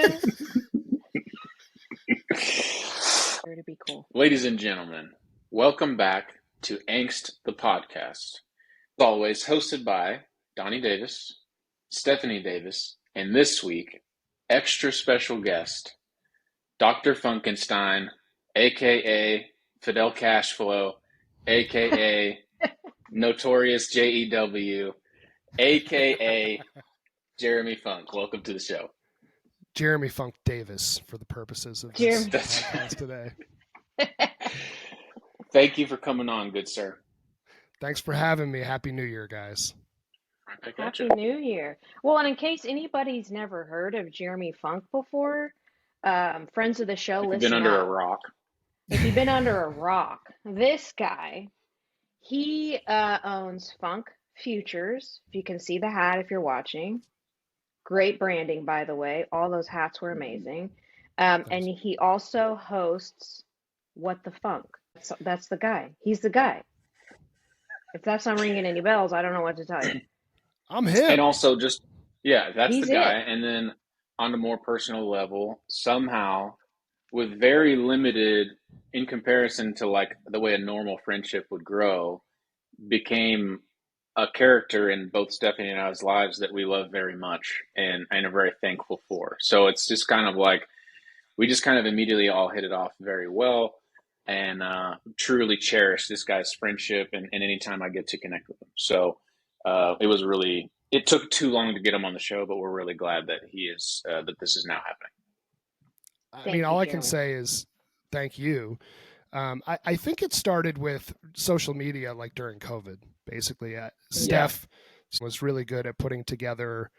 Davis. Sure to be cool. Ladies and gentlemen, welcome back to Angst the Podcast. As always, hosted by Donnie Davis, Stephanie Davis, and this week, extra special guest, Dr. Funkenstein, a.k.a. Fidel Cashflow, a.k.a. Notorious J.E.W., a.k.a. Jeremy Funk. Welcome to the show. Jeremy Funk Davis for the purposes of this podcast today. Thank you for coming on, good sir. Thanks for having me. Happy New Year, guys. Happy New Year. Well, and in case anybody's never heard of Jeremy Funk before, friends of the show, listen been under up. a rock. If you've been under a rock, this guy, he owns Funk Futures. If you can see the hat if you're watching. Great branding, by the way. All those hats were amazing. And he also hosts What the Funk. That's the guy. He's the guy. If that's not ringing any bells, I don't know what to tell you. I'm him. And also that's He's the guy. it. And then on a more personal level, somehow, with very limited, in comparison to like the way a normal friendship would grow, became a character in both Stephanie and I's lives that we love very much and are very thankful for. So it's just kind of like, we just kind of immediately all hit it off very well and truly cherish this guy's friendship and any time I get to connect with him. So it took too long to get him on the show, but we're really glad that he is, that this is now happening. I mean, all I can say is thank you. I think it started with social media, like during COVID, basically. Steph was really good at putting together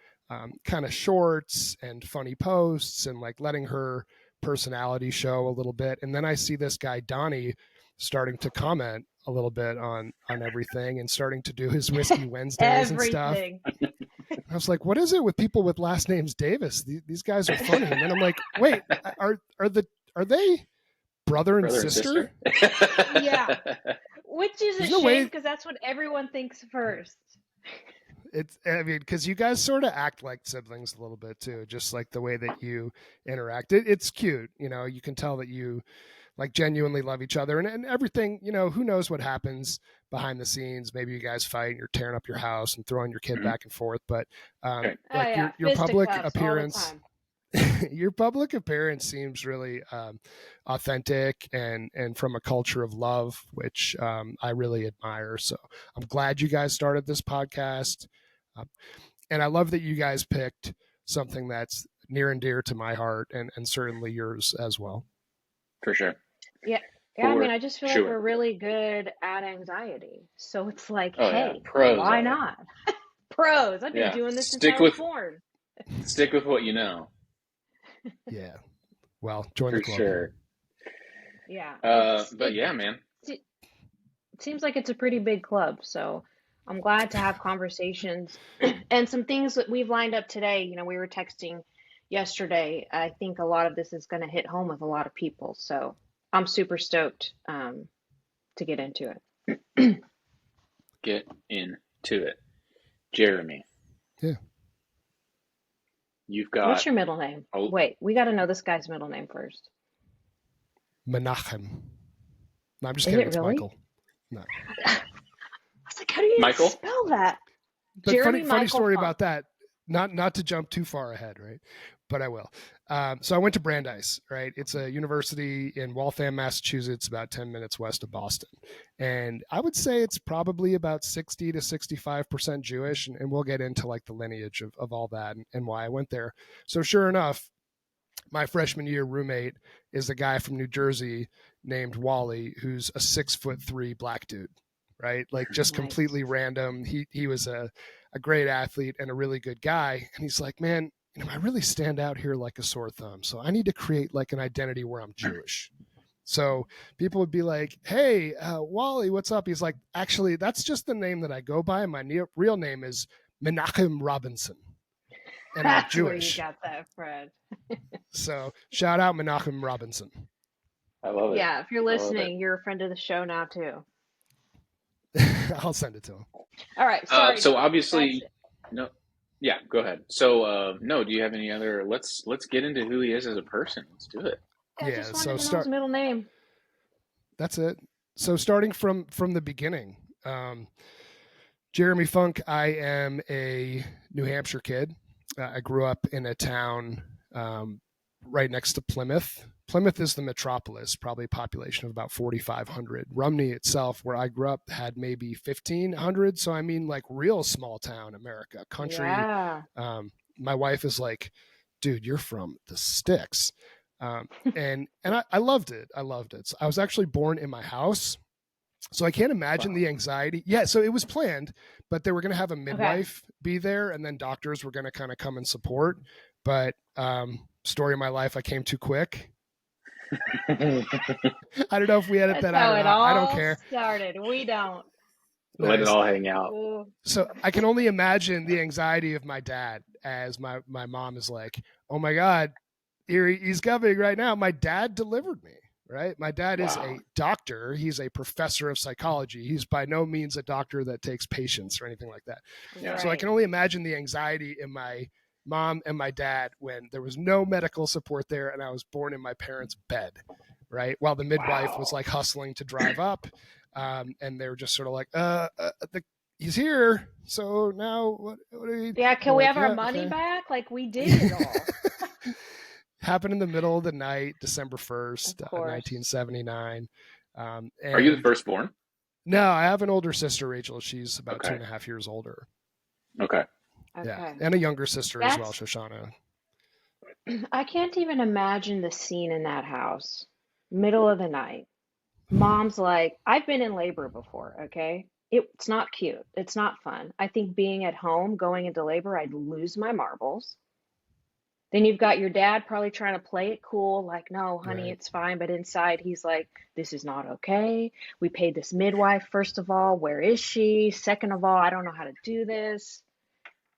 kind of shorts and funny posts and like letting her personality show a little bit. And then I see this guy, Donnie, starting to comment a little bit on everything and starting to do his Whiskey Wednesdays and stuff. I was like, what is it with people with last names Davis? These guys are funny. And then I'm like, wait, are they brother and sister? Yeah. Which is a shame because that's what everyone thinks first. Because you guys sort of act like siblings a little bit too, just like the way that you interact. It's cute. You know, you can tell that you like genuinely love each other and everything, you know, who knows what happens behind the scenes. Maybe you guys fight and you're tearing up your house and throwing your kid back and forth. But your public appearance, your public appearance seems really authentic and from a culture of love, which I really admire. So I'm glad you guys started this podcast. And I love that you guys picked something that's near and dear to my heart and certainly yours as well. For sure. Yeah. I mean, I just feel like we're really good at anxiety. So it's like, pros, why not? Pros. I've been doing this since I was born. Stick with what you know. Yeah. Well, join the club. Sure. Yeah. Man. It seems like it's a pretty big club. So I'm glad to have conversations and some things that we've lined up today. You know, we were texting yesterday. I think a lot of this is going to hit home with a lot of people. So I'm super stoked to get into it. Get into it. Jeremy. Yeah. You've got... What's your middle name? Oh. Wait, we got to know this guy's middle name first. Menachem. No, I'm just kidding. It's really? Michael. No. I was like, how do you spell that? But Jeremy funny story Funk. about that. Not to jump too far ahead, right? But I will. So I went to Brandeis, right? It's a university in Waltham, Massachusetts, about 10 minutes west of Boston. And I would say it's probably about 60 to 65% Jewish. And we'll get into like the lineage of all that and why I went there. So sure enough, my freshman year roommate is a guy from New Jersey named Wally, who's a 6'3" black dude, right? Like just completely random. He was a great athlete and a really good guy. And he's like, man, you know, I really stand out here like a sore thumb. So I need to create like an identity where I'm Jewish. So people would be like, hey, Wally, what's up? He's like, actually, that's just the name that I go by. My real name is Menachem Robinson. And I'm Jewish. Where you got that, Fred. So shout out Menachem Robinson. I love it. Yeah, if you're listening, you're a friend of the show now too. I'll send it to him. All right. Sorry. So obviously, no Yeah, go ahead. So, no, do you have any other? Let's get into who he is as a person. Let's do it. Yeah, I Yeah. just wanted So to know his middle name. that's it. So starting from the beginning, Jeremy Funk, I am a New Hampshire kid. I grew up in a town right next to Plymouth. Plymouth is the metropolis, probably a population of about 4,500. Rumney itself, where I grew up, had maybe 1,500. So I mean, like real small town America, country. Yeah. My wife is like, dude, you're from the sticks. And I loved it. I loved it. So I was actually born in my house. So I can't imagine Wow. the anxiety. Yeah, so it was planned, but they were going to have a Okay. midwife be there, and then doctors were going to kind of come and support. But story of my life, I came too quick. I don't know if we edit That's that out how or it not. I don't all care. started. We don't. Let it Nice. all hang out. Ooh. So I can only imagine the anxiety of my dad as my mom is like, "Oh my God, he's coming right now." My dad delivered me. Right. My dad is Wow. a doctor. He's a professor of psychology. He's by no means a doctor that takes patients or anything like that. Yeah. So I can only imagine the anxiety in my mom and my dad when there was no medical support there and I was born in my parents' bed, right? While the midwife was like hustling to drive up. And they were just sort of like, he's here. So now what are you? Yeah, can we like, have our yeah, money okay. back? Like we did it all. Happened in the middle of the night, December Of 1st, course. 1979. Are you the And firstborn? no, I have an older sister, Rachel. She's about Okay. 2.5 years older. Okay. Okay. Yeah. And a younger sister as well, That's Shoshana. I can't even imagine the scene in that house. Middle of the night. Mom's like, I've been in labor before, okay? It's not cute. It's not fun. I think being at home, going into labor, I'd lose my marbles. Then you've got your dad probably trying to play it cool, like, no, honey, Right. it's fine. But inside, he's like, this is not okay. We paid this midwife, first of all. Where is she? Second of all, I don't know how to do this.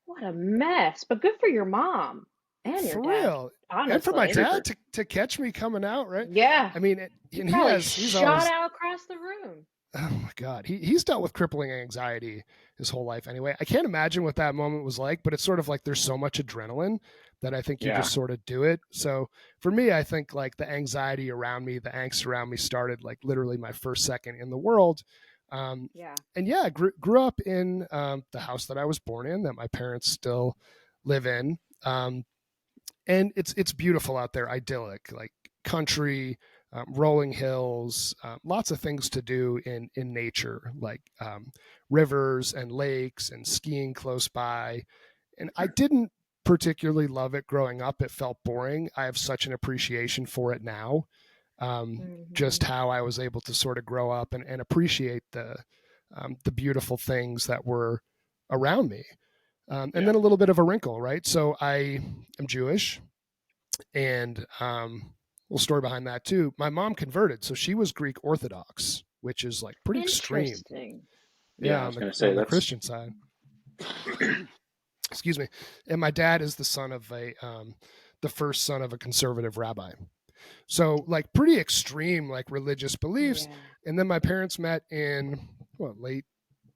What a mess. But good for your mom and your For dad, real. And for my honestly. dad Super. to catch me coming out, right? Yeah. I mean, He and probably he's shot always, out across the room. oh my God, he's dealt with crippling anxiety his whole life anyway. I can't imagine what that moment was like, but it's sort of like there's so much adrenaline that I think you Yeah. just sort of do it. So for me, I think like the anxiety around me, the angst around me started like literally my first second in the world. Yeah. And yeah, I grew up in the house that I was born in, that my parents still live in. And it's beautiful out there, idyllic, like country, rolling hills, lots of things to do in nature, like rivers and lakes and skiing close by. And I didn't particularly love it growing up. It felt boring. I have such an appreciation for it now. Just Hmm. how I was able to sort of grow up and appreciate the beautiful things that were around me. And Yeah. then a little bit of a wrinkle, right? So I am Jewish, and little story behind that too. My mom converted, so she was Greek Orthodox, which is like pretty extreme. Interesting. Yeah. Yeah, I on was the gonna say that's Christian side. Excuse me. And my dad is the son of the first son of a conservative rabbi. So like pretty extreme, like religious beliefs. Yeah. And then my parents met in late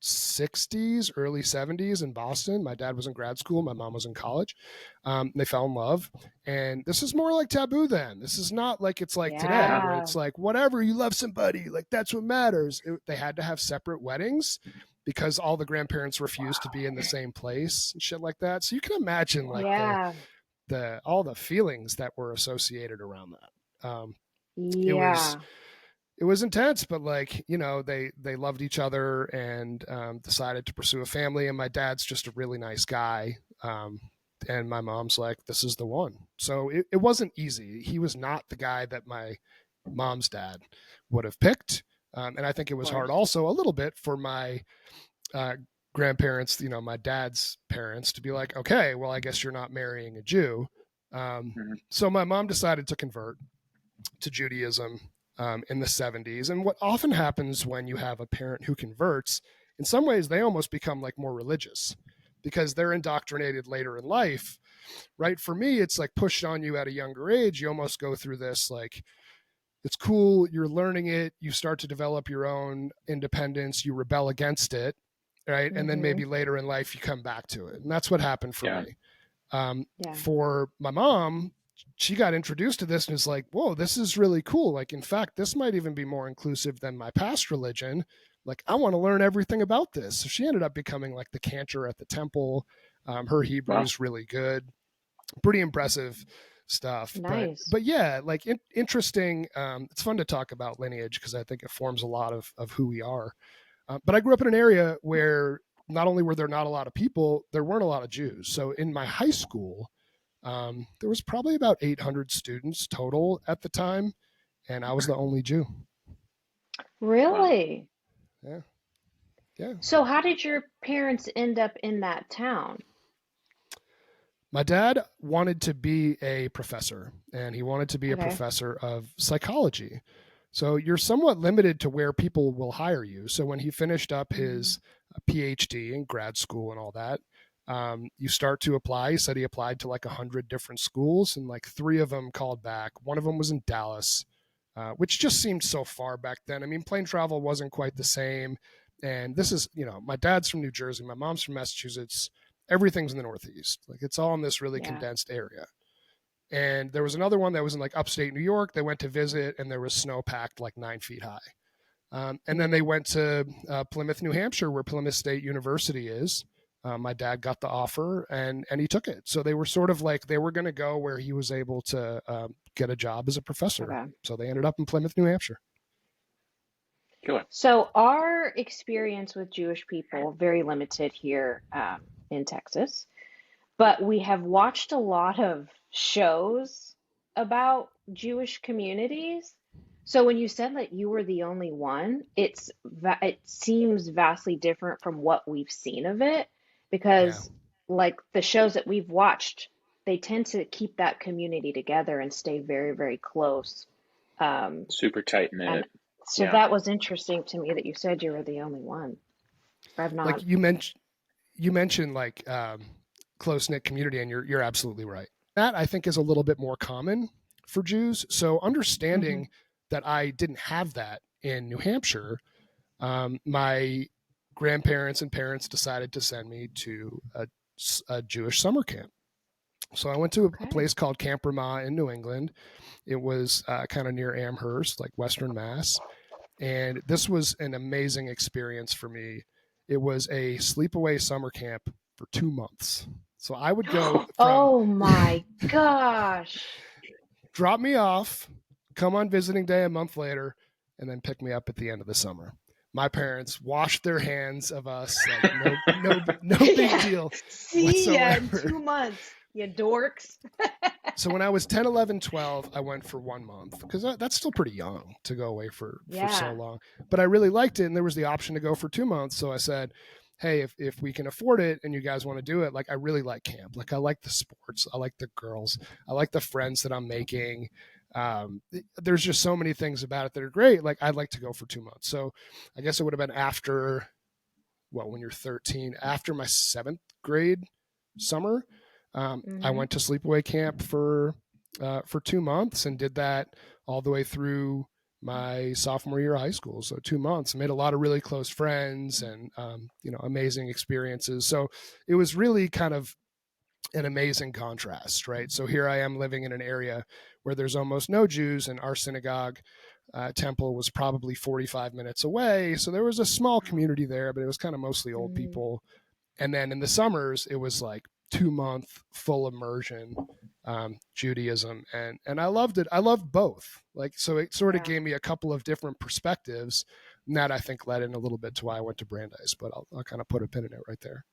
60s, early 70s in Boston. My dad was in grad school. My mom was in college. They fell in love. And this is more like taboo then. This is not like it's like today, Yeah. where Yeah. it's like, whatever, you love somebody, like that's what matters. They had to have separate weddings because all the grandparents refused to be in the same place and shit like that. So you can imagine like Yeah. all the feelings that were associated around that. It was Yeah. it was intense, but like, they loved each other and decided to pursue a family. And my dad's just a really nice guy. And my mom's like, this is the one. So it wasn't easy. He was not the guy that my mom's dad would have picked. And I think it Of was hard course. also a little bit for my grandparents, my dad's parents, to be like, okay, well, I guess you're not marrying a Jew. So my mom decided to convert to Judaism in the 70s. And what often happens when you have a parent who converts, in some ways, they almost become like more religious because they're indoctrinated later in life, right? For me, it's like pushed on you at a younger age. You almost go through this like, it's cool, you're learning it, you start to develop your own independence, you rebel against it. right? And then maybe later in life you come back to it. And that's what happened for me. For my mom, she got introduced to this and was like, whoa, this is really cool. Like, in fact, this might even be more inclusive than my past religion. Like, I want to learn everything about this. So she ended up becoming like the cantor at the temple. Her Hebrew is really good. Pretty impressive stuff. Nice. But yeah, like interesting. It's fun to talk about lineage because I think it forms a lot of who we are. But I grew up in an area where not only were there not a lot of people, there weren't a lot of Jews. So in my high school, there was probably about 800 students total at the time, and I was the only Jew. Really? Wow. Yeah. So how did your parents end up in that town? My dad wanted to be a professor, and he wanted to be a professor of psychology. So you're somewhat limited to where people will hire you. So when he finished up his PhD in grad school and all that, you start to apply. He said he applied to like 100 different schools, and like 3 of them called back. One of them was in Dallas, which just seemed so far back then. I mean, plane travel wasn't quite the same. And this is, my dad's from New Jersey. My mom's from Massachusetts. Everything's in the Northeast. Like, it's all in this really condensed area. And there was another one that was in like upstate New York. They went to visit, and there was snow packed like 9 feet high. And then they went to Plymouth, New Hampshire, where Plymouth State University is. My dad got the offer, and he took it. So they were sort of like, they were going to go where he was able to get a job as a professor. Okay. So they ended up in Plymouth, New Hampshire. Cool. So our experience with Jewish people, very limited here in Texas, but we have watched a lot of shows about Jewish communities. So when you said that you were the only one, it seems vastly different from what we've seen of it, because like the shows that we've watched, they tend to keep that community together and stay very, very close. Super tight knit. So that was interesting to me that you said you were the only one. I've not. Like you mentioned like close knit community, and you're absolutely right. That I think is a little bit more common for Jews. So understanding that I didn't have that in New Hampshire, my grandparents and parents decided to send me to a Jewish summer camp. So I went to a place called Camp Ramah in New England. It was kind of near Amherst, like Western Mass. And this was an amazing experience for me. It was a sleepaway summer camp for 2 months. So I would go from, oh my gosh. Drop me off, come on visiting day a month later, and then pick me up at the end of the summer. My parents washed their hands of us. Like, no big deal. See ya in 2 months, you dorks. So when I was 10, 11, 12, I went for 1 month, because that's still pretty young to go away for so long. But I really liked it, and there was the option to go for 2 months. So I said, hey, if we can afford it and you guys want to do it, like, I really like camp. Like, I like the sports. I like the girls. I like the friends that I'm making. There's just so many things about it that are great. Like, I'd like to go for 2 months. So I guess it would have been after, when you're 13, after my 7th grade summer. I went to sleepaway camp for 2 months and did that all the way through my sophomore year of high school. So 2 months, made a lot of really close friends and, amazing experiences. So it was really kind of an amazing contrast, right? So here I am living in an area where there's almost no Jews, and our synagogue temple was probably 45 minutes away. So there was a small community there, but it was kind of mostly old people. And then in the summers, it was like 2 month full immersion Judaism, and I loved it. I loved both. Like, so it sort of gave me a couple of different perspectives, and that I think led in a little bit to why I went to Brandeis. But I'll kind of put a pin in it right there.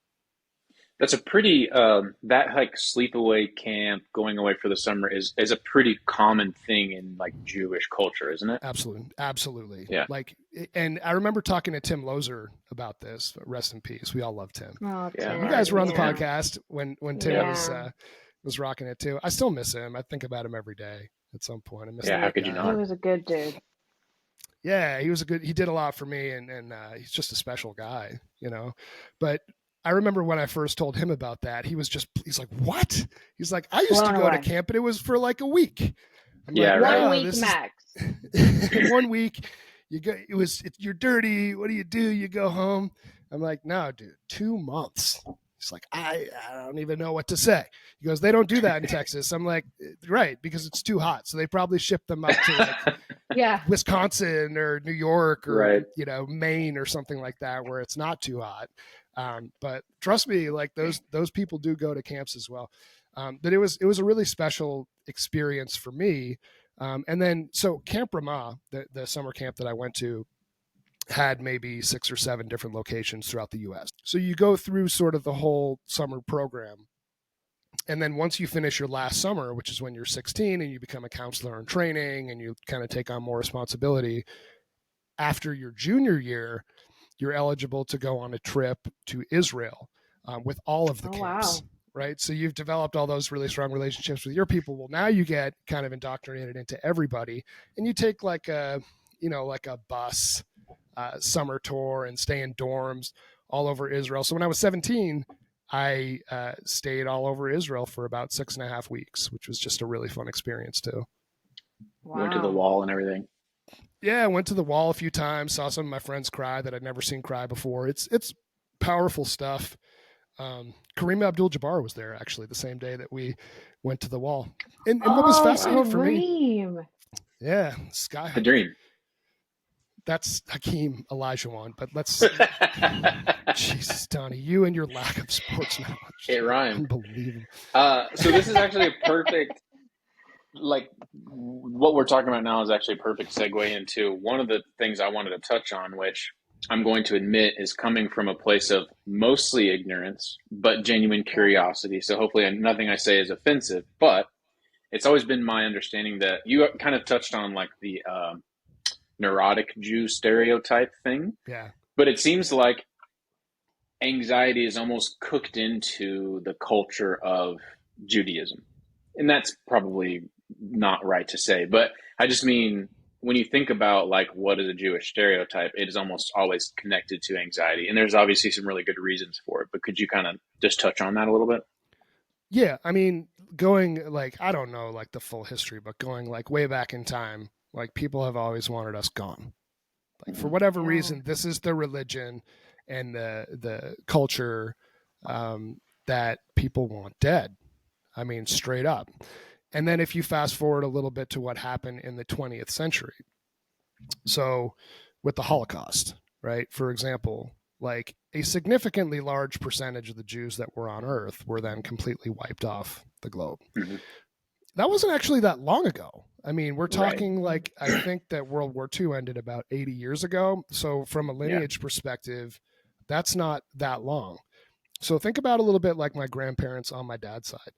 That's a pretty that like sleepaway camp, going away for the summer is a pretty common thing in like Jewish culture, isn't it? Absolutely. Yeah. Like, and I remember talking to Tim Lozer about this. Rest in peace. We all love Tim. Oh, Tim. You guys were on the podcast when Tim was rocking it too. I still miss him. I think about him every day at some point. I miss him. How could you not? He was a good dude. Yeah, he did a lot for me, and he's just a special guy, But I remember when I first told him about that, he's like, what? He's like, I used to go to camp, and it was for like a week. I'm like, right. 1 week max. 1 week. You're dirty. What do? You go home. I'm like, no, dude, 2 months. He's like, I don't even know what to say. He goes, they don't do that in Texas. I'm like, right, because it's too hot. So they probably ship them up to like Yeah. Wisconsin or New York or, Right. Maine or something like that, where it's not too hot. But trust me, like those people do go to camps as well. But it was a really special experience for me. And then, so Camp Ramah, the summer camp that I went to, had maybe 6 or 7 different locations throughout the US. So you go through sort of the whole summer program. And then once you finish your last summer, which is when you're 16 and you become a counselor in training and you kind of take on more responsibility, after your junior year, you're eligible to go on a trip to Israel with all of the camps. Wow. Right. So you've developed all those really strong relationships with your people. Well, now you get kind of indoctrinated into everybody, and you take like a bus summer tour and stay in dorms all over Israel. So when I was 17, I stayed all over Israel for about 6.5 weeks, which was just a really fun experience too. Went to the Wow. wall and everything. Yeah, I went to the wall a few times, saw some of my friends cry that I'd never seen cry before. It's powerful stuff. Kareem Abdul-Jabbar was there actually the same day that we went to the wall. And what was fascinating for me, Kareem. yeah, Sky The Hiker. dream. That's Hakeem Olajuwon, but let's Jesus, Donnie, you and your lack of sports knowledge. It rhymed. Unbelievable. So this is actually a perfect, like, what we're talking about now is actually a perfect segue into one of the things I wanted to touch on, which I'm going to admit is coming from a place of mostly ignorance, but genuine curiosity. So hopefully nothing I say is offensive, but it's always been my understanding that you kind of touched on like the neurotic Jew stereotype thing. Yeah. But it seems like anxiety is almost cooked into the culture of Judaism. And that's probably not right to say, but I just mean when you think about like what is a Jewish stereotype, it is almost always connected to anxiety. And there's obviously some really good reasons for it, but could you kind of just touch on that a little bit? Yeah, I mean, going like, I don't know like the full history, but going like way back in time, like people have always wanted us gone. Like for whatever Yeah. reason, this is the religion and the culture that people want dead. I mean, straight up. And then if you fast forward a little bit to what happened in the 20th century, so with the Holocaust, right? For example, like a significantly large percentage of the Jews that were on Earth were then completely wiped off the globe. Mm-hmm. That wasn't actually that long ago. I mean, we're Right. talking like, I think that World War II ended about 80 years ago. So from a lineage perspective, that's not that long. So think about a little bit like my grandparents on my dad's side.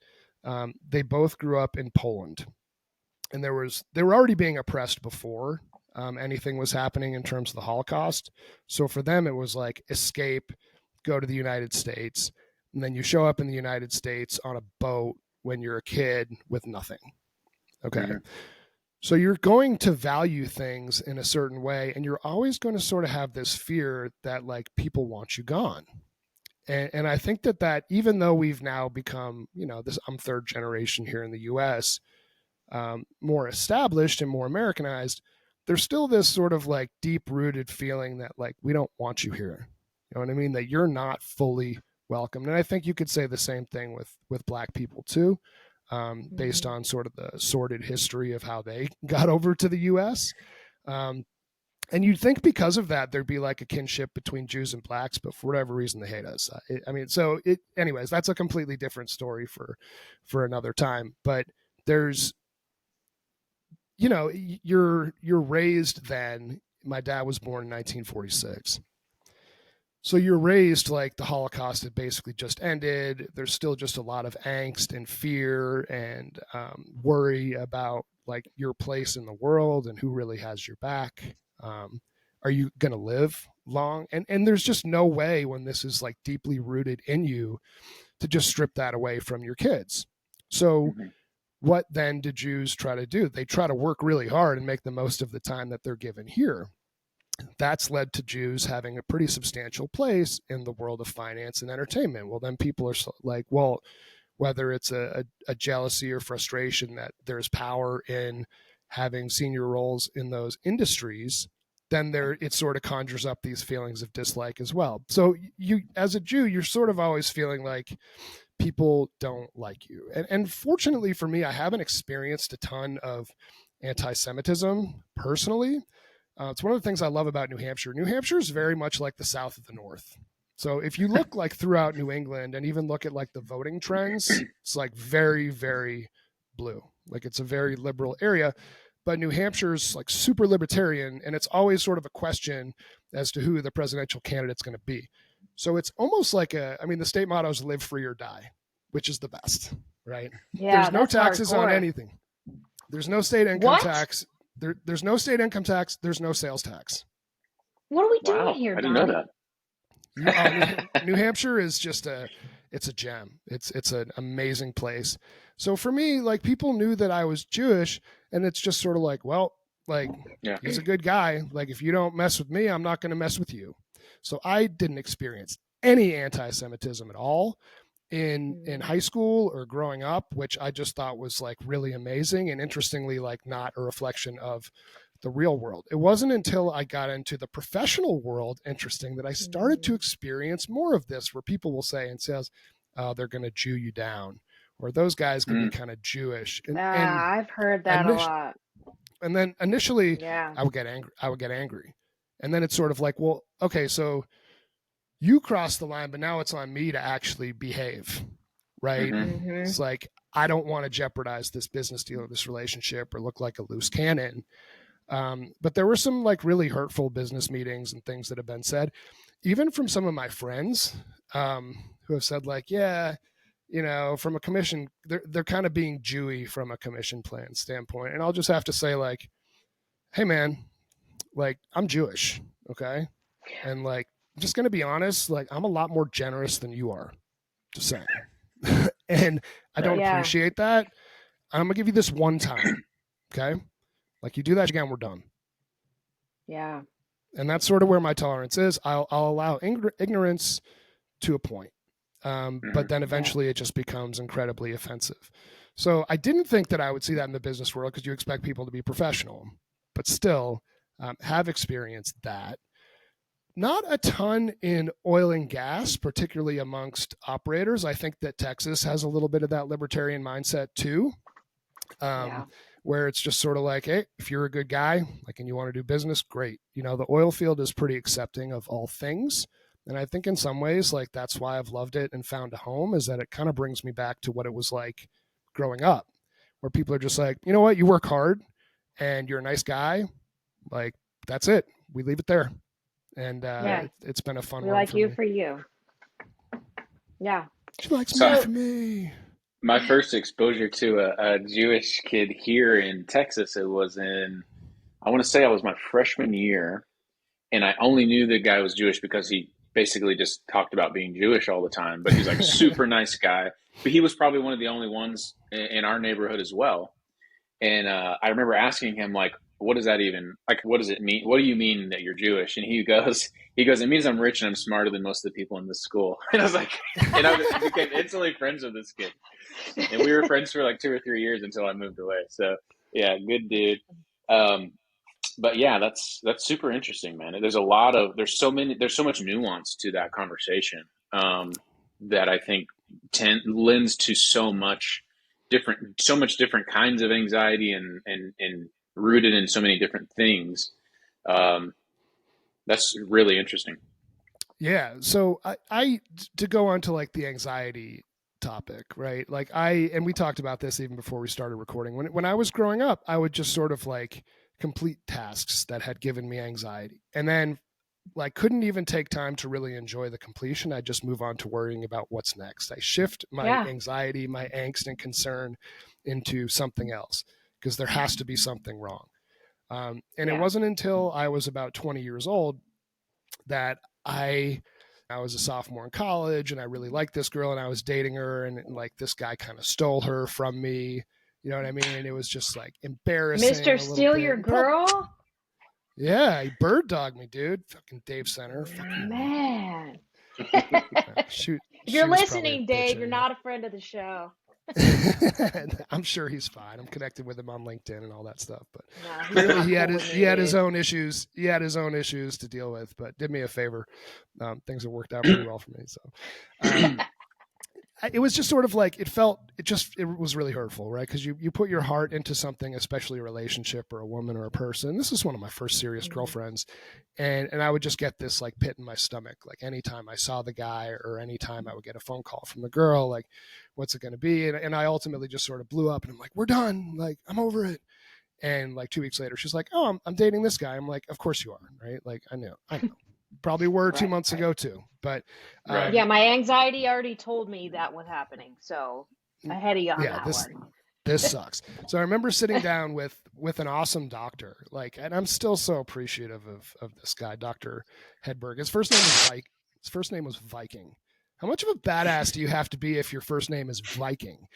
They both grew up in Poland, and they were already being oppressed before anything was happening in terms of the Holocaust. So for them, it was like escape, go to the United States, and then you show up in the United States on a boat when you're a kid with nothing. Okay. Mm-hmm. So you're going to value things in a certain way, and you're always going to sort of have this fear that like people want you gone. And I think that even though we've now become, I'm third generation here in the US, more established and more Americanized, there's still this sort of like deep rooted feeling that like, we don't want you here. You know what I mean? That you're not fully welcomed. And I think you could say the same thing with Black people too, based on sort of the sordid history of how they got over to the US. And you'd think because of that, there'd be like a kinship between Jews and Blacks, but for whatever reason, they hate us. Anyways, that's a completely different story for another time. But there's, you're raised then. My dad was born in 1946. So you're raised like the Holocaust had basically just ended. There's still just a lot of angst and fear and worry about like your place in the world and who really has your back. Are you going to live long? And there's just no way when this is like deeply rooted in you to just strip that away from your kids. So what then do Jews try to do? They try to work really hard and make the most of the time that they're given here. That's led to Jews having a pretty substantial place in the world of finance and entertainment. Well, then people are like, well, whether it's a jealousy or frustration that there's power in having senior roles in those industries, then it sort of conjures up these feelings of dislike as well. So you, as a Jew, you're sort of always feeling like people don't like you. And fortunately for me, I haven't experienced a ton of anti-Semitism personally. It's one of the things I love about New Hampshire. New Hampshire is very much like the South of the North. So if you look like throughout New England and even look at like the voting trends, it's like very, very blue. Like it's a very liberal area, but New Hampshire's like super libertarian, and it's always sort of a question as to who the presidential candidate's going to be. So it's almost like the state motto is live free or die, which is the best, right? Yeah, there's no taxes hardcore. on anything. There's no state income tax. There's no state income tax. There's no sales tax. What are we doing here, I didn't know that. New Hampshire is just it's a gem. It's an amazing place. So for me, like, people knew that I was Jewish, and it's just sort of like, well, like, he's a good guy. Like, if you don't mess with me, I'm not going to mess with you. So I didn't experience any anti-Semitism at all in high school or growing up, which I just thought was like really amazing, and interestingly, like, not a reflection of the real world. It wasn't until I got into the professional world, interesting, that I started to experience more of this, where people will say and says, they're going to Jew you down, or those guys can be kind of Jewish. And I've heard that a lot. And then initially I would get angry. And then it's sort of like, well, okay, so you crossed the line, but now it's on me to actually behave, right? Mm-hmm. It's like, I don't want to jeopardize this business deal or this relationship or look like a loose cannon. But there were some like really hurtful business meetings and things that have been said, even from some of my friends who have said like, yeah, you know, from a commission, they're kind of being Jewy from a commission plan standpoint. And I'll just have to say like, hey man, like, I'm Jewish. Okay. And like, I'm just going to be honest, like, I'm a lot more generous than you are, just saying. And I don't appreciate that. I'm going to give you this one time. Okay. Like, you do that again, we're done. Yeah. And that's sort of where my tolerance is. I'll allow ignorance to a point. But then eventually it just becomes incredibly offensive. So I didn't think that I would see that in the business world, because you expect people to be professional, but still have experienced that. Not a ton in oil and gas, particularly amongst operators. I think that Texas has a little bit of that libertarian mindset too, where it's just sort of like, hey, if you're a good guy, like, and you want to do business, great. You know, the oil field is pretty accepting of all things. And I think in some ways, like, that's why I've loved it and found a home, is that it kind of brings me back to what it was like growing up, where people are just like, you know what, you work hard and you're a nice guy. Like, that's it. We leave it there. And it's been a fun one. We like you for you. Yeah. She likes me for me. My first exposure to a Jewish kid here in Texas, it was in, I want to say I was my freshman year. And I only knew the guy was Jewish because he basically just talked about being Jewish all the time. But he's like a super nice guy. But he was probably one of the only ones in our neighborhood as well. And I remember asking him, like, what does that even, like, what does it mean? What do you mean that you're Jewish? And he goes, it means I'm rich and I'm smarter than most of the people in this school. And I was like, and I became instantly friends with this kid. And we were friends for like 2 or 3 years until I moved away. So yeah, good dude. But yeah, that's super interesting, man. There's so much nuance to that conversation that I think lends to so much different kinds of anxiety and rooted in so many different things. That's really interesting. Yeah. So I to go on to like the anxiety topic, right? Like and we talked about this even before we started recording. When I was growing up, I would just sort of like complete tasks that had given me anxiety, and then like couldn't even take time to really enjoy the completion. I just move on to worrying about what's next. I shift my anxiety, my angst and concern into something else, because there has to be something wrong. And it wasn't until I was about 20 years old that I was a sophomore in college, and I really liked this girl, and I was dating her, and like this guy kind of stole her from me. You know what I mean? And it was just like embarrassing. Mr. Steal Your Girl? Yeah, he bird dogged me, dude. Fucking Dave Center. Fucking man. Shoot. If you're listening, Dave, you're not a friend of the show. I'm sure he's fine. I'm connected with him on LinkedIn and all that stuff. But No, he's not he had cool his with me, he had his dude. own issues. He had his own issues to deal with. But did me a favor. Things have worked out pretty well for me. So it was just sort of like it was really hurtful, right? Because you put your heart into something, especially a relationship or a woman or a person. This is one of my first serious girlfriends, and I would just get this like pit in my stomach, like anytime I saw the guy or anytime I would get a phone call from the girl, like what's it going to be? And I ultimately just sort of blew up, and I'm like, we're done, like I'm over it. And like 2 weeks later, she's like, oh, I'm dating this guy. I'm like, of course you are, right? Like I know. Probably were 2 months ago too, but Right. Yeah, my anxiety already told me that was happening, so ahead of you on that one. This sucks. So I remember sitting down with an awesome doctor, like, and I'm still so appreciative of this guy, Dr. Hedberg. His first name was Viking. How much of a badass do you have to be if your first name is Viking?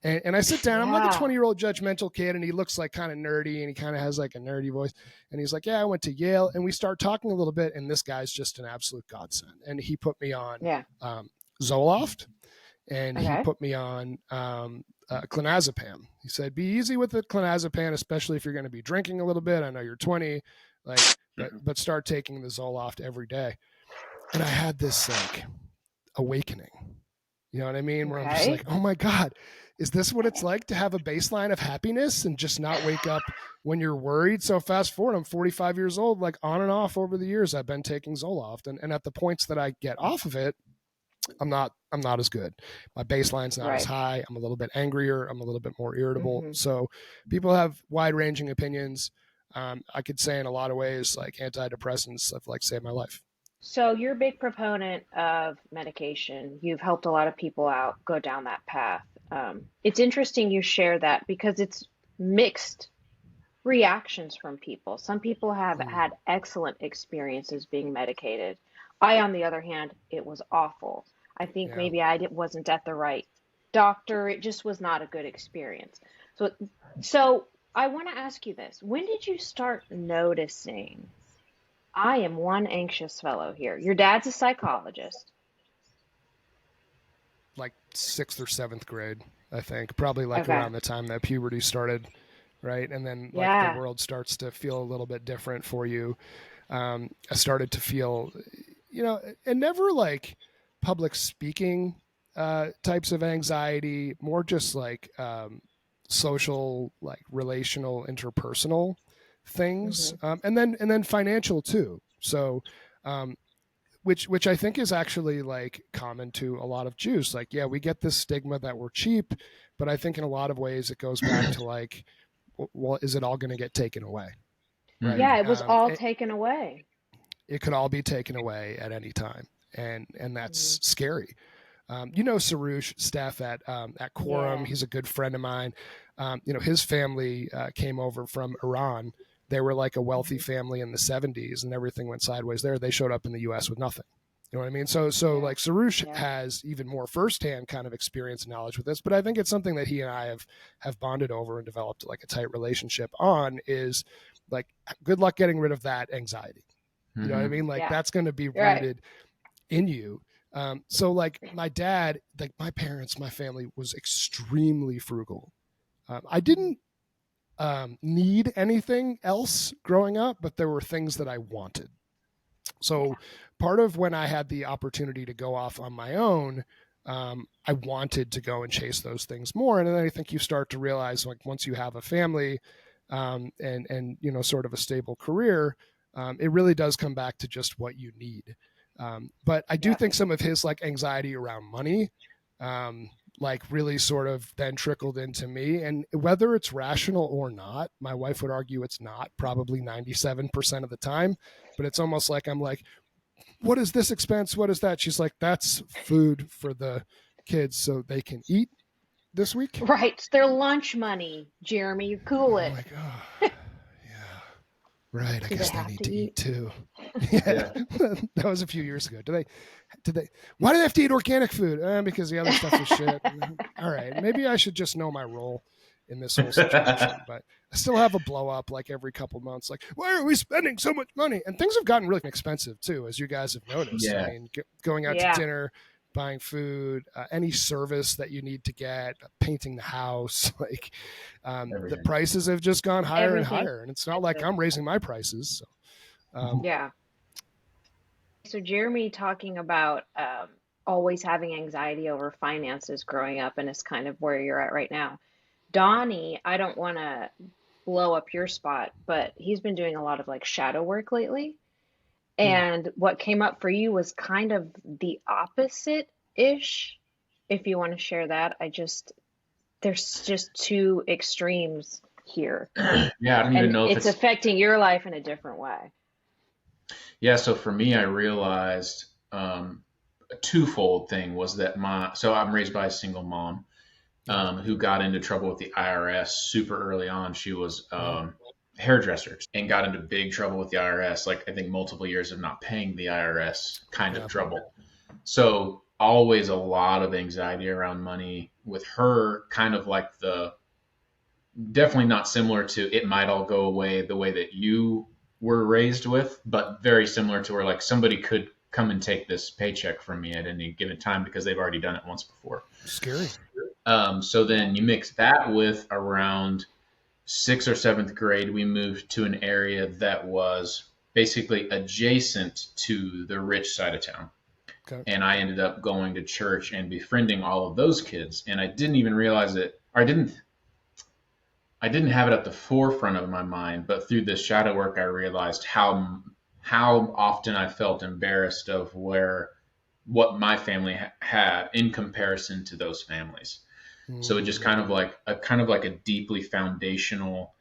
And I sit down, I'm like a 20-year-old judgmental kid, and he looks like kind of nerdy, and he kind of has like a nerdy voice. And he's like, yeah, I went to Yale. And we start talking a little bit, and this guy's just an absolute godsend. And he put me on Zoloft, and he put me on clonazepam. He said, be easy with the clonazepam, especially if you're going to be drinking a little bit. I know you're 20, like, but start taking the Zoloft every day. And I had this like awakening, you know what I mean? Where I'm just like, oh my God, is this what it's like to have a baseline of happiness and just not wake up when you're worried? So fast forward, I'm 45 years old, like on and off over the years, I've been taking Zoloft, and at the points that I get off of it, I'm not as good. My baseline's not as high. I'm a little bit angrier. I'm a little bit more irritable. So people have wide ranging opinions. I could say in a lot of ways, like antidepressants have like saved my life. So you're a big proponent of medication. You've helped a lot of people out go down that path. It's interesting you share that because it's mixed reactions from people. Some people have had excellent experiences being medicated. I, on the other hand, it was awful. I think maybe wasn't at the right doctor. It just was not a good experience. So I want to ask you this. When did you start noticing, I am one anxious fellow here? Your dad's a psychologist. Like 6th or 7th grade, I think. Probably like around the time that puberty started, right? And then like the world starts to feel a little bit different for you. I started to feel, and never like public speaking types of anxiety, more just like social, like relational, interpersonal things, and then financial too. So, which I think is actually like common to a lot of Jews. Like, yeah, we get this stigma that we're cheap, but I think in a lot of ways it goes back to like, well, is it all going to get taken away? Right? Yeah, it was all taken away. It could all be taken away at any time, and that's scary. Sarush, Steph at Quorum, he's a good friend of mine. His family came over from Iran. They were like a wealthy family in the 70s, and everything went sideways there. They showed up in the U.S. with nothing. You know what I mean? So like Sarush has even more firsthand kind of experience and knowledge with this, but I think it's something that he and I have bonded over and developed like a tight relationship on, is like, good luck getting rid of that anxiety. You know what I mean? Like that's going to be rooted in you. So like my dad, like my parents, my family was extremely frugal. I didn't need anything else growing up, but there were things that I wanted. So part of when I had the opportunity to go off on my own, I wanted to go and chase those things more. And then I think you start to realize, like, once you have a family and sort of a stable career, it really does come back to just what you need. But I do think some of his like anxiety around money, like really sort of then trickled into me, and whether it's rational or not, my wife would argue it's not, probably 97% of the time, but it's almost like, I'm like, what is this expense? What is that? She's like, that's food for the kids so they can eat this week. Right. It's their lunch money, Jeremy. You cool it. I'm like, oh, right. I guess they need to eat too. That was a few years ago. Why do they have to eat organic food? Because the other stuff is shit. All right. Maybe I should just know my role in this whole situation, but I still have a blow up like every couple months. Like, why are we spending so much money? And things have gotten really expensive too, as you guys have noticed. I mean, going out to dinner, buying food, any service that you need to get, painting the house, like the prices have just gone higher and higher. And it's not like I'm raising my prices. So, yeah. So Jeremy talking about always having anxiety over finances growing up, and it's kind of where you're at right now. Donnie, I don't want to blow up your spot, but he's been doing a lot of like shadow work lately. And what came up for you was kind of the opposite-ish. If you want to share that, there's just two extremes here. Yeah, I don't even know if it's affecting your life in a different way. Yeah, so for me, I realized a twofold thing was that so I'm raised by a single mom who got into trouble with the IRS super early on. She was hairdresser and got into big trouble with the IRS, like I think multiple years of not paying the IRS kind of trouble. So always a lot of anxiety around money with her, kind of like definitely not similar to it might all go away the way that you were raised with, but very similar to where like somebody could come and take this paycheck from me at any given time because they've already done it once before. Scary. So then you mix that with around 6th or 7th grade, we moved to an area that was basically adjacent to the rich side of town. Okay. And I ended up going to church and befriending all of those kids. And I didn't even realize it, or I didn't have it at the forefront of my mind, but through this shadow work, I realized how often I felt embarrassed of what my family had in comparison to those families. Mm-hmm. So it just kind of like a deeply foundational,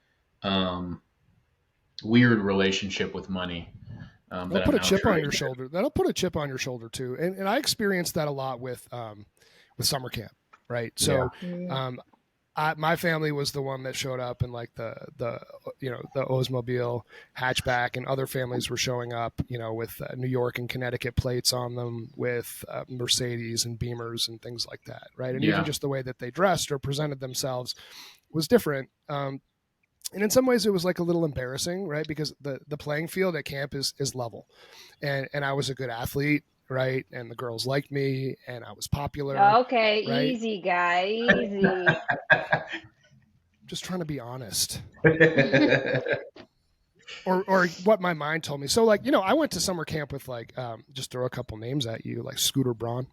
weird relationship with money. That'll put a chip on your shoulder. That'll put a chip on your shoulder too. And I experienced that a lot with summer camp, right? So, my family was the one that showed up in like the Oldsmobile hatchback, and other families were showing up, with New York and Connecticut plates on them, with Mercedes and Beamers and things like that, right? And even just the way that they dressed or presented themselves was different. And in some ways it was like a little embarrassing, right? Because the playing field at camp is level, and I was a good athlete, right? And the girls liked me, and I was popular. Okay, right? Easy, guy, easy. Just trying to be honest. or what my mind told me. So like, I went to summer camp with like, just throw a couple names at you, like Scooter Braun.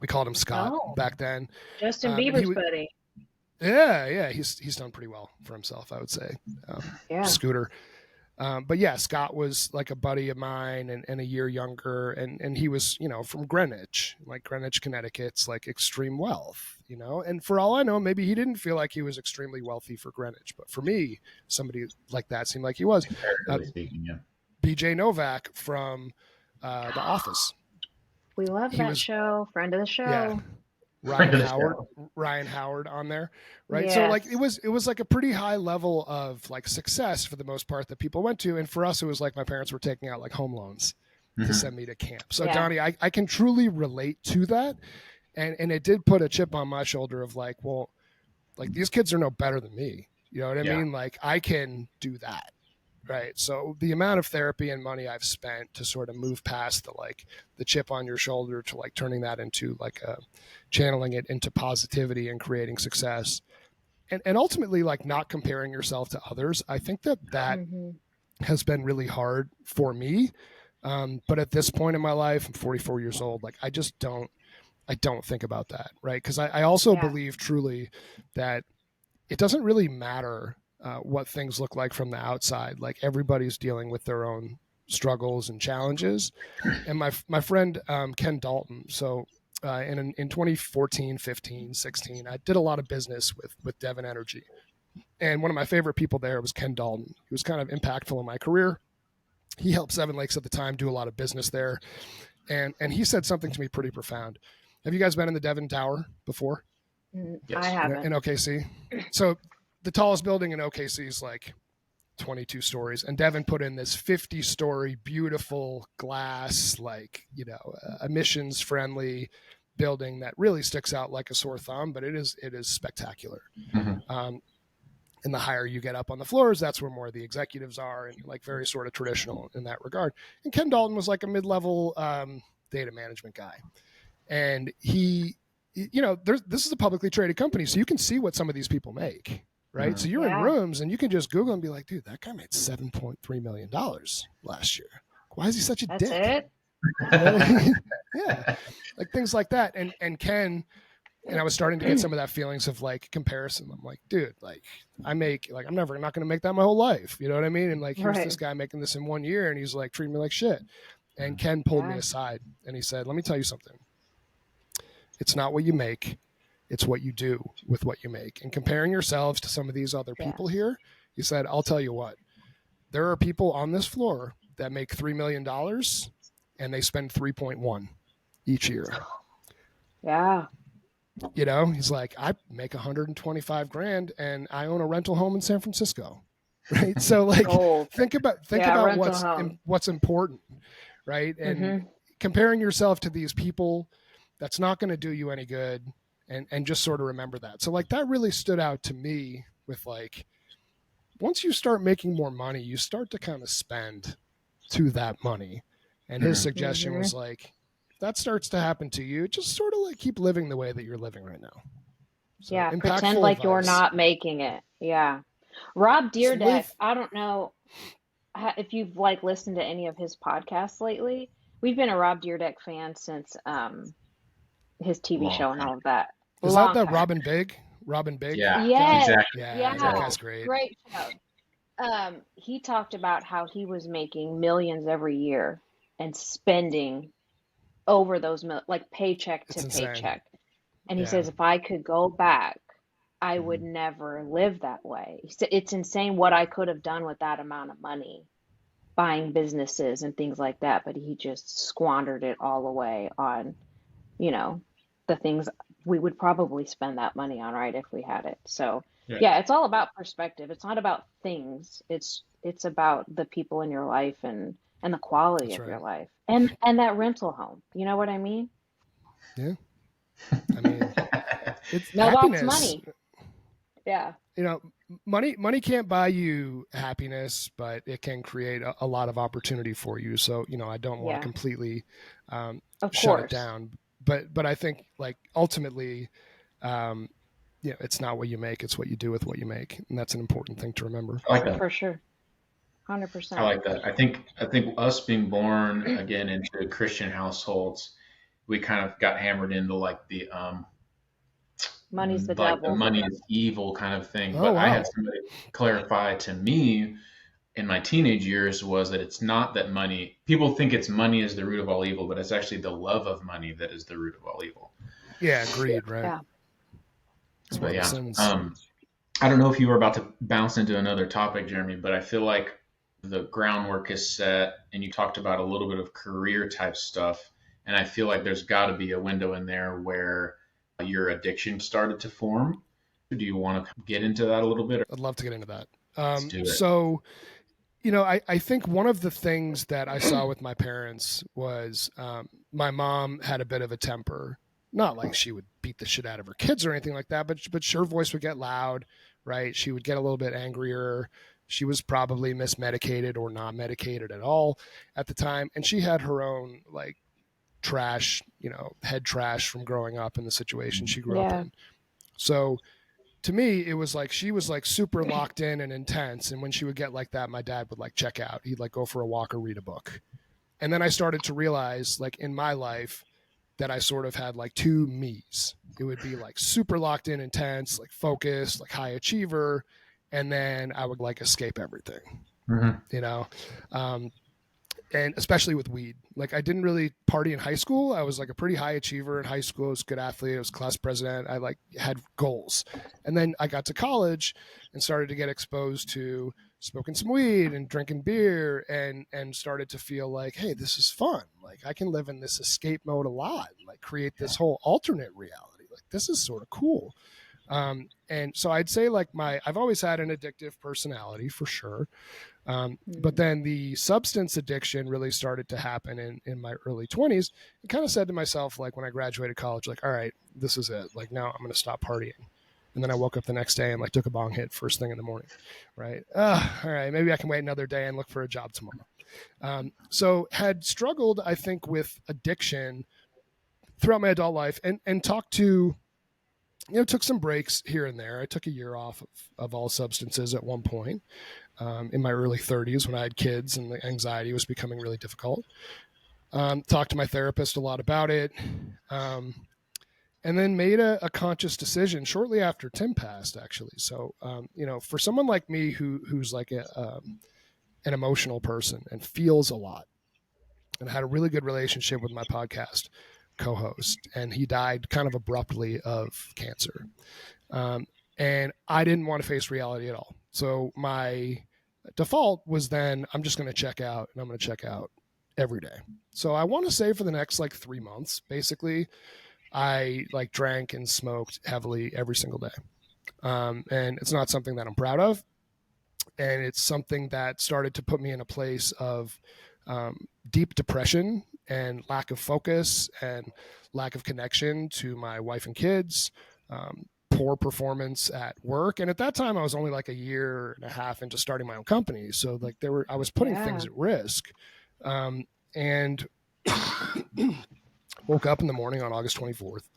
We called him Scott back then. Justin Bieber's buddy. Yeah. He's done pretty well for himself, I would say. Scooter. But yeah, Scott was like a buddy of mine and a year younger. And he was, from Greenwich, Connecticut's like extreme wealth, and for all I know, maybe he didn't feel like he was extremely wealthy for Greenwich. But for me, somebody like that seemed like he was. Speaking, yeah. BJ Novak from The Office. We love that show. Friend of the show. Yeah. Ryan Howard on there, right? Yes. So like it was like a pretty high level of like success for the most part that people went to, and for us it was like my parents were taking out like home loans to send me to camp. So Donnie, I can truly relate to that, and it did put a chip on my shoulder of like, well, like these kids are no better than me, you know what I mean? Like I can do that. Right. So the amount of therapy and money I've spent to sort of move past the chip on your shoulder to like turning that into like channeling it into positivity and creating success, and ultimately like not comparing yourself to others. I think that has been really hard for me. But at this point in my life, I'm 44 years old. Like I don't think about that. Right. Cause I also believe truly that it doesn't really matter what things look like from the outside. Like everybody's dealing with their own struggles and challenges. And my friend Ken Dalton, so in 2014, 15, 16, I did a lot of business with Devon Energy. And one of my favorite people there was Ken Dalton. He was kind of impactful in my career. He helped Seven Lakes at the time do a lot of business there. And he said something to me pretty profound. Have you guys been in the Devon Tower before? Yes. I haven't. In OKC? So the tallest building in OKC is like 22 stories, and Devon put in this 50-story beautiful glass, like, emissions friendly building that really sticks out like a sore thumb, but it is spectacular. Mm-hmm. And the higher you get up on the floors, that's where more of the executives are, and like very sort of traditional in that regard. And Ken Dalton was like a mid-level data management guy. And he, you know, this is a publicly traded company, so you can see what some of these people make, right? So you're in rooms and you can just Google and be like, dude, that guy made $7.3 million last year. Why is he such a That's dick? it. You know? Yeah, like things like that. And Ken, and I was starting to get some of that feelings of like comparison. I'm like, dude, like I'm not going to make that my whole life. You know what I mean? And like, here's this guy making this in 1 year and he's like treating me like shit. And Ken pulled me aside and he said, let me tell you something. It's not what you make. It's what you do with what you make. And comparing yourselves to some of these other people here, he said, I'll tell you what, there are people on this floor that make $3 million and they spend 3.1 each year. Yeah. You know, he's like, I make 125 grand and I own a rental home in San Francisco. Right. So like, think about what's important. Right. And comparing yourself to these people, that's not going to do you any good. And just sort of remember that. So like, that really stood out to me with like, once you start making more money, you start to kind of spend to that money. And his suggestion was like, if that starts to happen to you, just sort of like keep living the way that you're living right now. So, pretend like you're not making it. Yeah. Rob Dyrdek, I don't know if you've like listened to any of his podcasts lately. We've been a Rob Dyrdek fan since his TV show and all of that. Is that Robin Big? Robin Big? Yeah. Yes, exactly. Yeah, that guy's great. Great show. He talked about how he was making millions every year and spending over those like paycheck to paycheck. And he says, if I could go back, I would never live that way. It's insane what I could have done with that amount of money, buying businesses and things like that. But he just squandered it all away on, you know, the things we would probably spend that money on, right, if we had it. So it's all about perspective. It's not about things. It's about the people in your life and the quality of your life and that rental home. You know what I mean? Yeah. I mean, it's mailbox money. Yeah. You know, money can't buy you happiness, but it can create a lot of opportunity for you. So, you know, I don't want to completely shut it down. But I think like ultimately, it's not what you make, it's what you do with what you make. And that's an important thing to remember. I like that. For sure. 100%. I like that. I think us being born again into Christian households, we kind of got hammered into like the money's the like devil. The money is evil kind of thing. But I had somebody clarify to me in my teenage years was that it's not that money. People think it's money is the root of all evil, but it's actually the love of money that is the root of all evil. Yeah, agreed. Right. Yeah. But I don't know if you were about to bounce into another topic, Jeremy, but I feel like the groundwork is set, and you talked about a little bit of career type stuff, and I feel like there's got to be a window in there where your addiction started to form. Do you want to get into that a little bit? I'd love to get into that. So, you know, I think one of the things that I saw with my parents was my mom had a bit of a temper. Not like she would beat the shit out of her kids or anything like that, but her voice would get loud, right? She would get a little bit angrier. She was probably mismedicated or not medicated at all at the time. And she had her own like trash, you know, head trash from growing up in the situation she grew up in. So to me, it was like she was like super locked in and intense. And when she would get like that, my dad would like check out. He'd like go for a walk or read a book. And then I started to realize like in my life that I sort of had like two me's. It would be like super locked in, intense, like focused, like high achiever. And then I would like escape everything, you know? And especially with weed, like I didn't really party in high school. I was like a pretty high achiever in high school. I was a good athlete. I was class president. I like had goals. And then I got to college and started to get exposed to smoking some weed and drinking beer and started to feel like, hey, this is fun. Like I can live in this escape mode a lot, like create this whole alternate reality. Like this is sort of cool. And so I'd say like I've always had an addictive personality for sure. But then the substance addiction really started to happen in my early 20s. I kind of said to myself, like when I graduated college, like, all right, this is it. Like now I'm going to stop partying. And then I woke up the next day and like took a bong hit first thing in the morning. Right. All right. Maybe I can wait another day and look for a job tomorrow. So had struggled, I think, with addiction throughout my adult life, and talked to, took some breaks here and there. I took a year off of all substances at one point in my early 30s when I had kids and the anxiety was becoming really difficult. Talked to my therapist a lot about it. And then made a conscious decision shortly after Tim passed, actually. So, for someone like me who's like an emotional person and feels a lot, and had a really good relationship with my podcast co-host, and he died kind of abruptly of cancer. And I didn't want to face reality at all. So my default was then I'm just going to check out, and I'm going to check out every day. So I want to say for the next like 3 months, basically, I like drank and smoked heavily every single day. And it's not something that I'm proud of. And it's something that started to put me in a place of deep depression and lack of focus and lack of connection to my wife and kids, poor performance at work. And at that time I was only like a year and a half into starting my own company. So like I was putting things at risk. And woke up in the morning on August 24th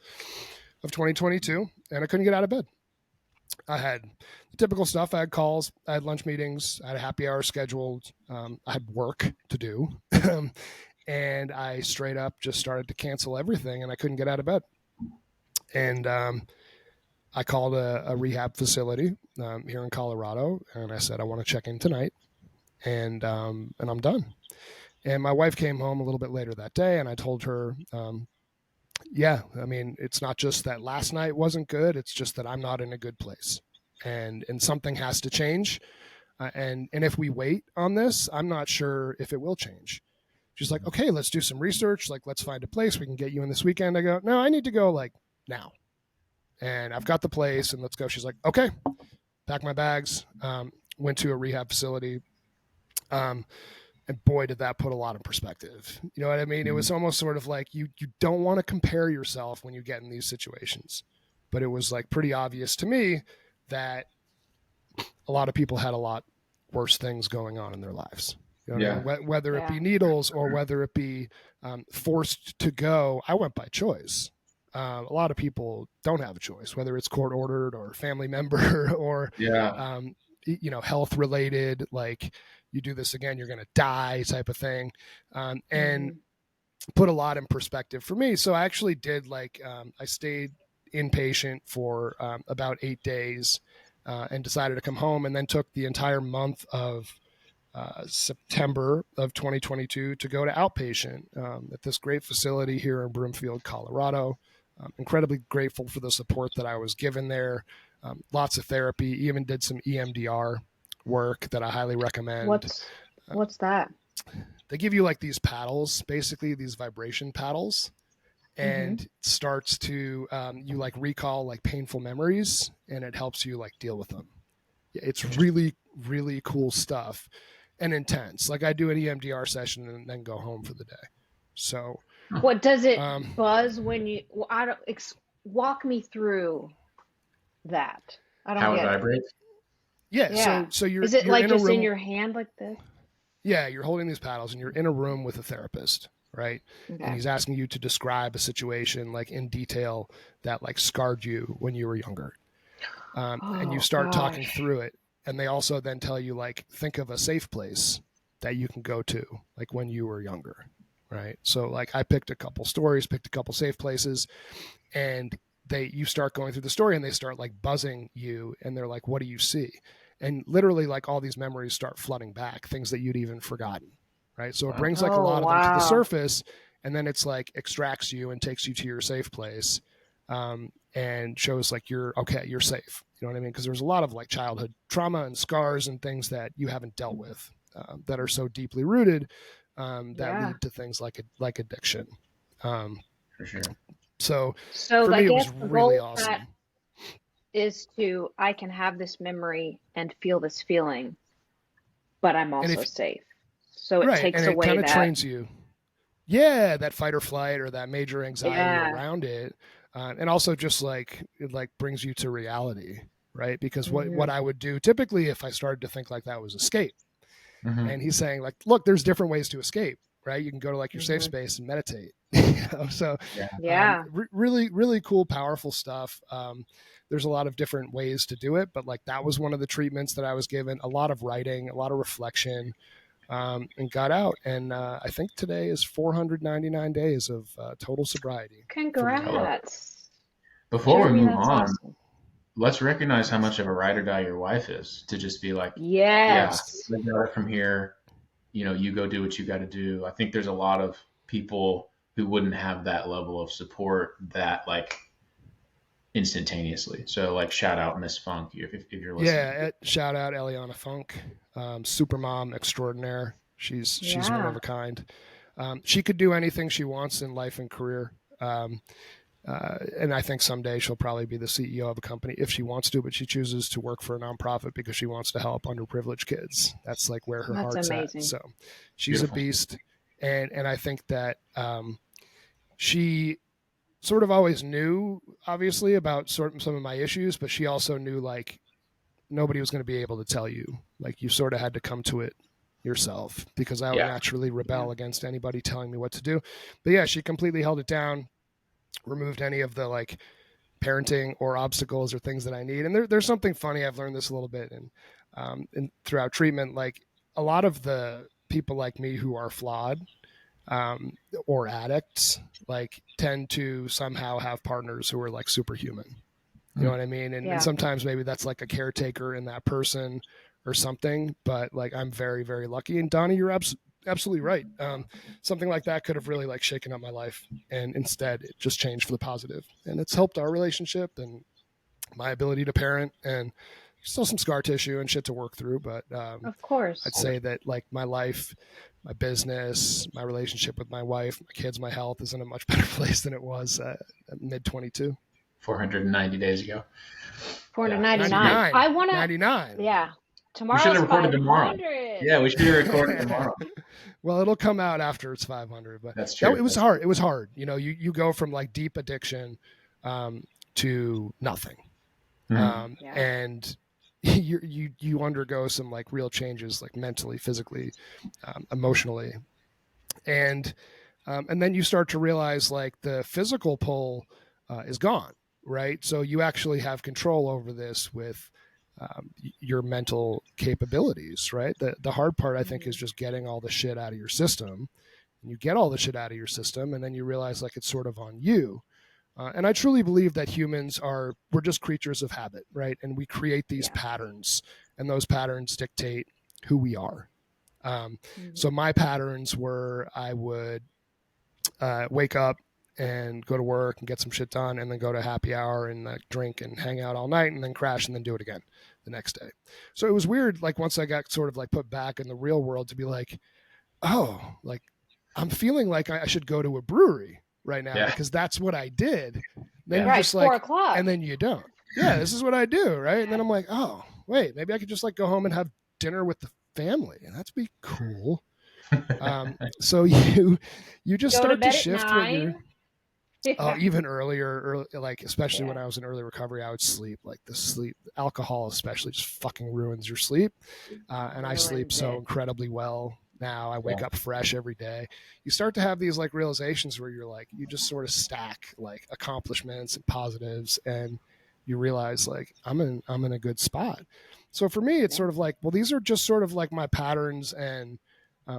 of 2022 and I couldn't get out of bed. I had the typical stuff. I had calls, I had lunch meetings, I had a happy hour scheduled. I had work to do. And I straight up just started to cancel everything and I couldn't get out of bed. And I called a rehab facility here in Colorado and I said, I want to check in tonight and I'm done. And my wife came home a little bit later that day and I told her, it's not just that last night wasn't good. It's just that I'm not in a good place and something has to change. And if we wait on this, I'm not sure if it will change. She's like, okay, let's do some research. Like, let's find a place we can get you in this weekend. I go, no, I need to go like now. And I've got the place and let's go. She's like, okay, pack my bags. Went to a rehab facility. And boy, did that put a lot in perspective. You know what I mean? It was almost sort of like you don't want to compare yourself when you get in these situations. But it was like pretty obvious to me that a lot of people had a lot worse things going on in their lives. You know what I mean? Whether it be needles or whether it be forced to go, I went by choice. A lot of people don't have a choice, whether it's court ordered or family member or, health related, like, you do this again, you're going to die type of thing. And put a lot in perspective for me. So I actually did I stayed inpatient for about 8 days and decided to come home and then took the entire month of September of 2022 to go to outpatient at this great facility here in Broomfield, Colorado. Incredibly grateful for the support that I was given there. Lots of therapy, even did some EMDR work that I highly recommend. What's that? They give you like these paddles, basically these vibration paddles, and it starts to you like recall like painful memories and it helps you like deal with them. It's really, really cool stuff and intense. Like I do an EMDR session and then go home for the day. So what does it buzz when you walk me through that? I don't how get it vibrates. Yeah. So you're, is it you're like in just room, in your hand like this? Yeah, you're holding these paddles and you're in a room with a therapist, right? Okay. And he's asking you to describe a situation like in detail that like scarred you when you were younger. And you start talking through it. And they also then tell you like, think of a safe place that you can go to like when you were younger, right? So like I picked a couple stories, picked a couple safe places, and you start going through the story and they start like buzzing you and they're like, what do you see? And literally like all these memories start flooding back, things that you'd even forgotten, right? So it brings like a lot of them to the surface and then it's like extracts you and takes you to your safe place and shows like you're okay, you're safe. You know what I mean? Because there's a lot of like childhood trauma and scars and things that you haven't dealt with that are so deeply rooted that lead to things like addiction. For sure. So for me, it was really awesome. Is I can have this memory and feel this feeling, but I'm also safe. So it takes away that. It kind of trains you. Yeah, that fight or flight or that major anxiety around it. And also just like, it like brings you to reality, right? Because what I would do typically if I started to think like that was escape. And he's saying like, look, there's different ways to escape. right? You can go to like your safe Mm-hmm. space and meditate. So Yeah. really, really cool, powerful stuff. There's a lot of different ways to do it, but like that was one of the treatments that I was given. A lot of writing, a lot of reflection, and got out. And I think today is 499 days of total sobriety for me. Congrats. Before we Jeremy, move that's on, awesome. let's recognize how much of a ride or die your wife is, to just be like, yeah, Yes. we got it from here. You know, you go do what you got to do. I think there's a lot of people who wouldn't have that level of support that like instantaneously. So like shout out Miss Funk if you're listening. Yeah, shout out Eliana Funk, super mom extraordinaire. She's one of a kind. She could do anything she wants in life and career. And I think someday she'll probably be the CEO of a company if she wants to, but she chooses to work for a nonprofit because she wants to help underprivileged kids. That's like where her heart's amazing. at. So she's Beautiful. A beast. And I think that she sort of always knew, obviously, about some of my issues, but she also knew like nobody was going to be able to tell you. Like you sort of had to come to it yourself, because I would naturally rebel against anybody telling me what to do. But yeah, she completely held it down, removed any of the like parenting or obstacles or things that I need. And there's something funny. I've learned this a little bit and throughout treatment, like a lot of the people like me who are flawed or addicts, like tend to somehow have partners who are like superhuman. You know what I mean? And sometimes maybe that's like a caretaker in that person or something, but like I'm very, very lucky. And Donnie, you're absolutely right. Something like that could have really like shaken up my life, and instead it just changed for the positive, and it's helped our relationship and my ability to parent, and still some scar tissue and shit to work through. But of course, I'd say that like my life, my business, my relationship with my wife, my kids, my health is in a much better place than it was at mid 22. 490 days ago. 499. I want to 99. Yeah. Tomorrow. We should have recorded tomorrow. Yeah, we should have recorded tomorrow. Well, it'll come out after it's 500, but that's true. It was hard. It was hard. You know, you go from like deep addiction to nothing. And you undergo some like real changes, like mentally, physically, emotionally. And then you start to realize like the physical pull is gone, right? So you actually have control over this with your mental capabilities, right? The hard part, I think, is just getting all the shit out of your system. And you get all the shit out of your system, and then you realize like it's sort of on you. And I truly believe that we're just creatures of habit, right? And we create these patterns, and those patterns dictate who we are. So my patterns were I would wake up and go to work and get some shit done, and then go to happy hour and drink and hang out all night, and then crash and then do it again the next day. So it was weird, like once I got sort of like put back in the real world, to be like, oh, like I'm feeling like I should go to a brewery right now because that's what I did. Then you're just like 4 o'clock. And then you don't. Yeah, this is what I do, right? And then I'm like, oh, wait, maybe I could just like go home and have dinner with the family, and that'd be cool. So you just start to shift what you're even earlier, like especially when I was in early recovery, I would sleep. Like alcohol especially just fucking ruins your sleep. And I sleep so incredibly well now. I wake up fresh every day. You start to have these like realizations where you're like, you just sort of stack like accomplishments and positives, and you realize like I'm in a good spot. So for me, it's sort of like, well, these are just sort of like my patterns and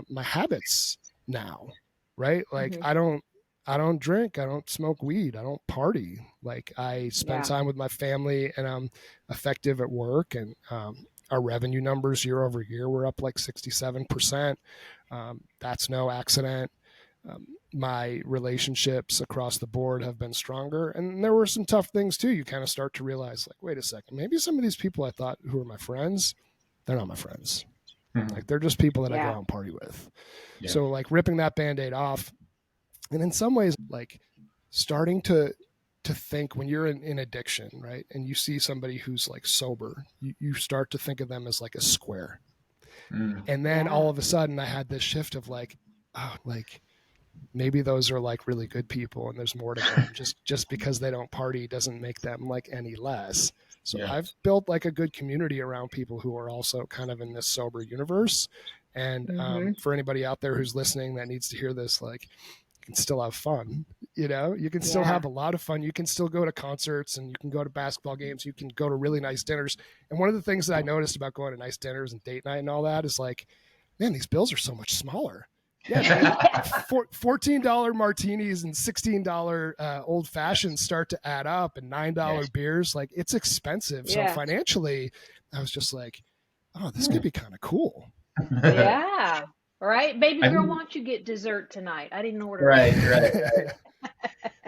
my habits now, right? Like I don't drink, I don't smoke weed, I don't party. Like I spend time with my family, and I'm effective at work, and our revenue numbers year over year were up like 67%. That's no accident. My relationships across the board have been stronger, and there were some tough things too. You kind of start to realize like, wait a second, maybe some of these people I thought who were my friends, they're not my friends. Like they're just people that I go out and party with. So like ripping that Band-Aid off, and in some ways like starting to think when you're in addiction, right? And you see somebody who's like sober, you start to think of them as like a square. And then all of a sudden I had this shift of like, oh, like maybe those are like really good people, and there's more to them. Just because they don't party doesn't make them like any less. So Yeah. I've built like a good community around people who are also kind of in this sober universe. And for anybody out there who's listening that needs to hear this, like, you can still have fun. You know, you can still have a lot of fun. You can still go to concerts and you can go to basketball games. You can go to really nice dinners. And one of the things that I noticed about going to nice dinners and date night and all that is like, man, these bills are so much smaller. Yeah, $14 martinis and $16 old fashions start to add up, and $9 beers. Like, it's expensive. So financially, I was just like, oh, this could be kind of cool. Yeah. Right. Baby girl, why don't you get dessert tonight? I didn't order. Right.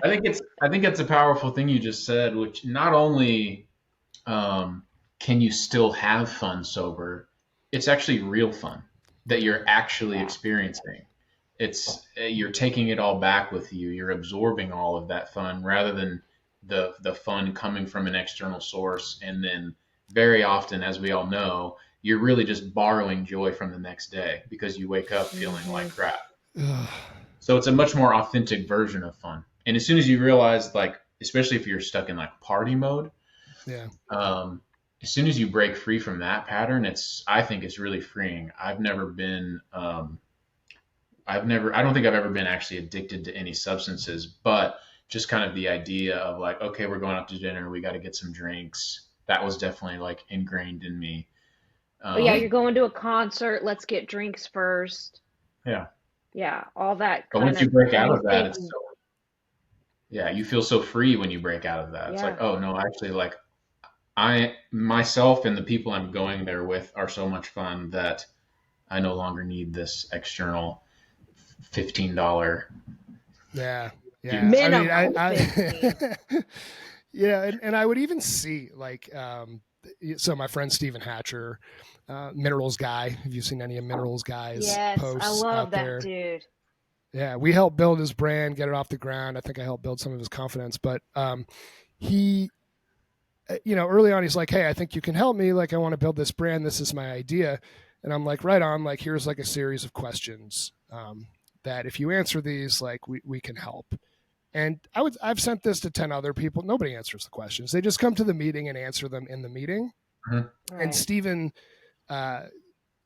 I think it's a powerful thing you just said, which not only can you still have fun sober, it's actually real fun that you're actually experiencing. It's you're taking it all back with you. You're absorbing all of that fun rather than the fun coming from an external source. And then very often, as we all know, you're really just borrowing joy from the next day because you wake up feeling like crap. So it's a much more authentic version of fun. And as soon as you realize, like, especially if you're stuck in like party mode, as soon as you break free from that pattern, I think it's really freeing. I don't think I've ever been actually addicted to any substances, but just kind of the idea of like, okay, we're going out to dinner, we got to get some drinks. That was definitely like ingrained in me. You're going to a concert. Let's get drinks first. Yeah. Yeah. All that. But once you break out of that, it's you feel so free when you break out of that. It's like, oh no, actually, like, myself and the people I'm going there with are so much fun that I no longer need this external $15. Yeah. Minimum. And I would even see like, so my friend Stephen Hatcher, Minerals guy. Have you seen any of Minerals guys? Yes, posts I love that there? dude. Yeah, we helped build his brand, get it off the ground. I think I helped build some of his confidence, but he, early on, he's like, hey, I think you can help me. Like, I want to build this brand. This is my idea. And I'm like, right on. Like, here's like a series of questions that if you answer these, like, we can help. And I've sent this to 10 other people. Nobody answers the questions. They just come to the meeting and answer them in the meeting. Mm-hmm. And Stephen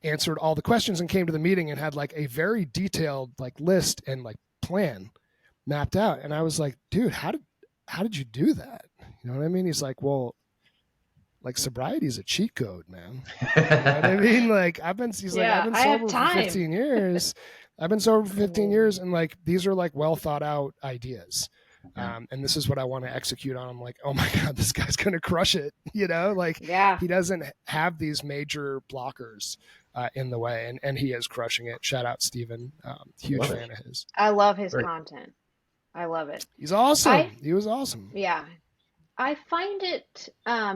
answered all the questions and came to the meeting and had like a very detailed like list and like plan mapped out. And I was like, dude, how did you do that? You know what I mean? He's like, well, like, sobriety is a cheat code, man. You know what I mean? Like, I've been sober for 15 years. I've been sober for 15 years. And like, these are like well thought out ideas. And this is what I want to execute on. I'm like, oh my God, this guy's going to crush it. Like, he doesn't have these major blockers in the way, and he is crushing it. Shout out Steven. Huge fan of his. I love his content. I love it. He's awesome. He was awesome. Yeah. I find it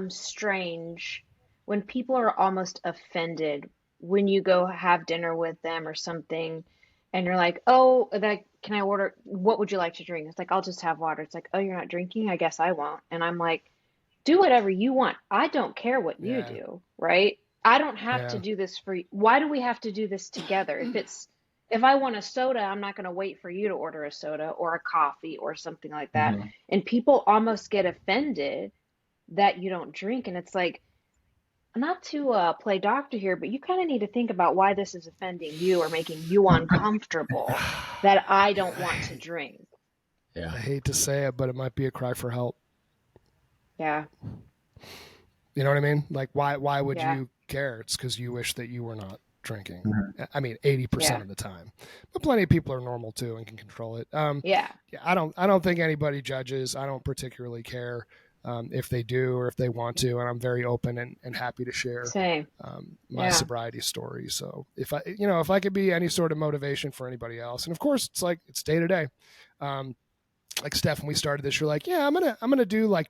strange when people are almost offended when you go have dinner with them or something, and you're like, oh, can I order, what would you like to drink? It's like, I'll just have water. It's like, oh, you're not drinking? I guess I won't. And I'm like, do whatever you want. I don't care what you do, right? I don't have to do this for you. Why do we have to do this together? If I want a soda, I'm not going to wait for you to order a soda or a coffee or something like that. Mm-hmm. And people almost get offended that you don't drink. And it's like, not to play doctor here, but you kind of need to think about why this is offending you or making you uncomfortable that I don't want to drink. Yeah. I hate to say it, but it might be a cry for help. Yeah. You know what I mean? Like, why would you care? It's because you wish that you were not drinking. Mm-hmm. I mean, 80% of the time, but plenty of people are normal too and can control it. I don't think anybody judges. I don't particularly care if they do or if they want to, and I'm very open and happy to share my sobriety story. So if I could be any sort of motivation for anybody else, and of course it's day to day. Like Steph, when we started this, you're like, yeah, I'm gonna do like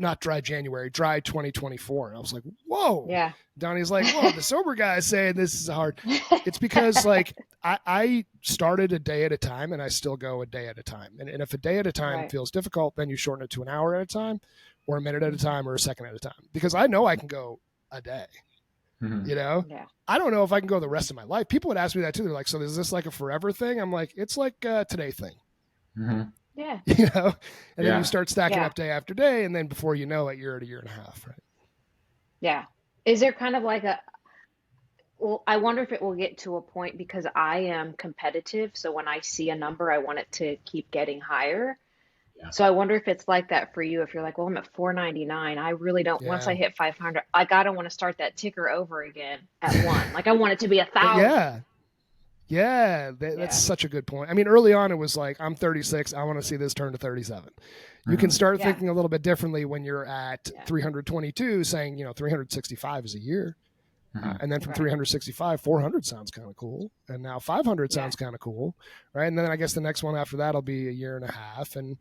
not dry January, dry 2024. And I was like, whoa. Yeah. Donnie's like, whoa, the sober guy is saying this is hard. It's because like I started a day at a time and I still go a day at a time. And if a day at a time feels difficult, then you shorten it to an hour at a time or a minute at a time or a second at a time. Because I know I can go a day. Mm-hmm. I don't know if I can go the rest of my life. People would ask me that too. They're like, so is this like a forever thing? I'm like, it's like a today thing. Mm-hmm. Yeah. you know, and then Yeah. you start stacking Yeah. up day after day. And then before you know it, you're at a year and a half, right? Yeah. Is there kind of like well, I wonder if it will get to a point because I am competitive. So when I see a number, I want it to keep getting higher. Yeah. So I wonder if it's like that for you. If you're like, well, I'm at 499. I really don't, once Yeah. I hit 500, like I don't want to start that ticker over again at one. Like I want it to be 1,000. Yeah. Yeah, that's Yeah. such a good point. I mean, early on, it was like, I'm 36. I want to see this turn to 37. You can start Yeah. thinking a little bit differently when you're at Yeah. 322, saying, 365 is a year. And then from Right. 365, 400 sounds kind of cool. And now 500 Yeah. sounds kind of cool. Right. And then I guess the next one after that will be a year and a half. And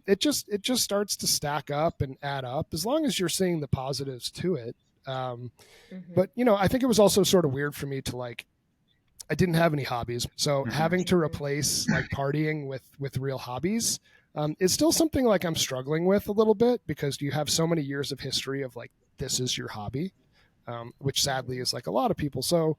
it just starts to stack up and add up as long as you're seeing the positives to it. But, I think it was also sort of weird for me to like, I didn't have any hobbies. So having to replace like partying with real hobbies is still something like I'm struggling with a little bit because you have so many years of history of like, this is your hobby, which sadly is like a lot of people. So,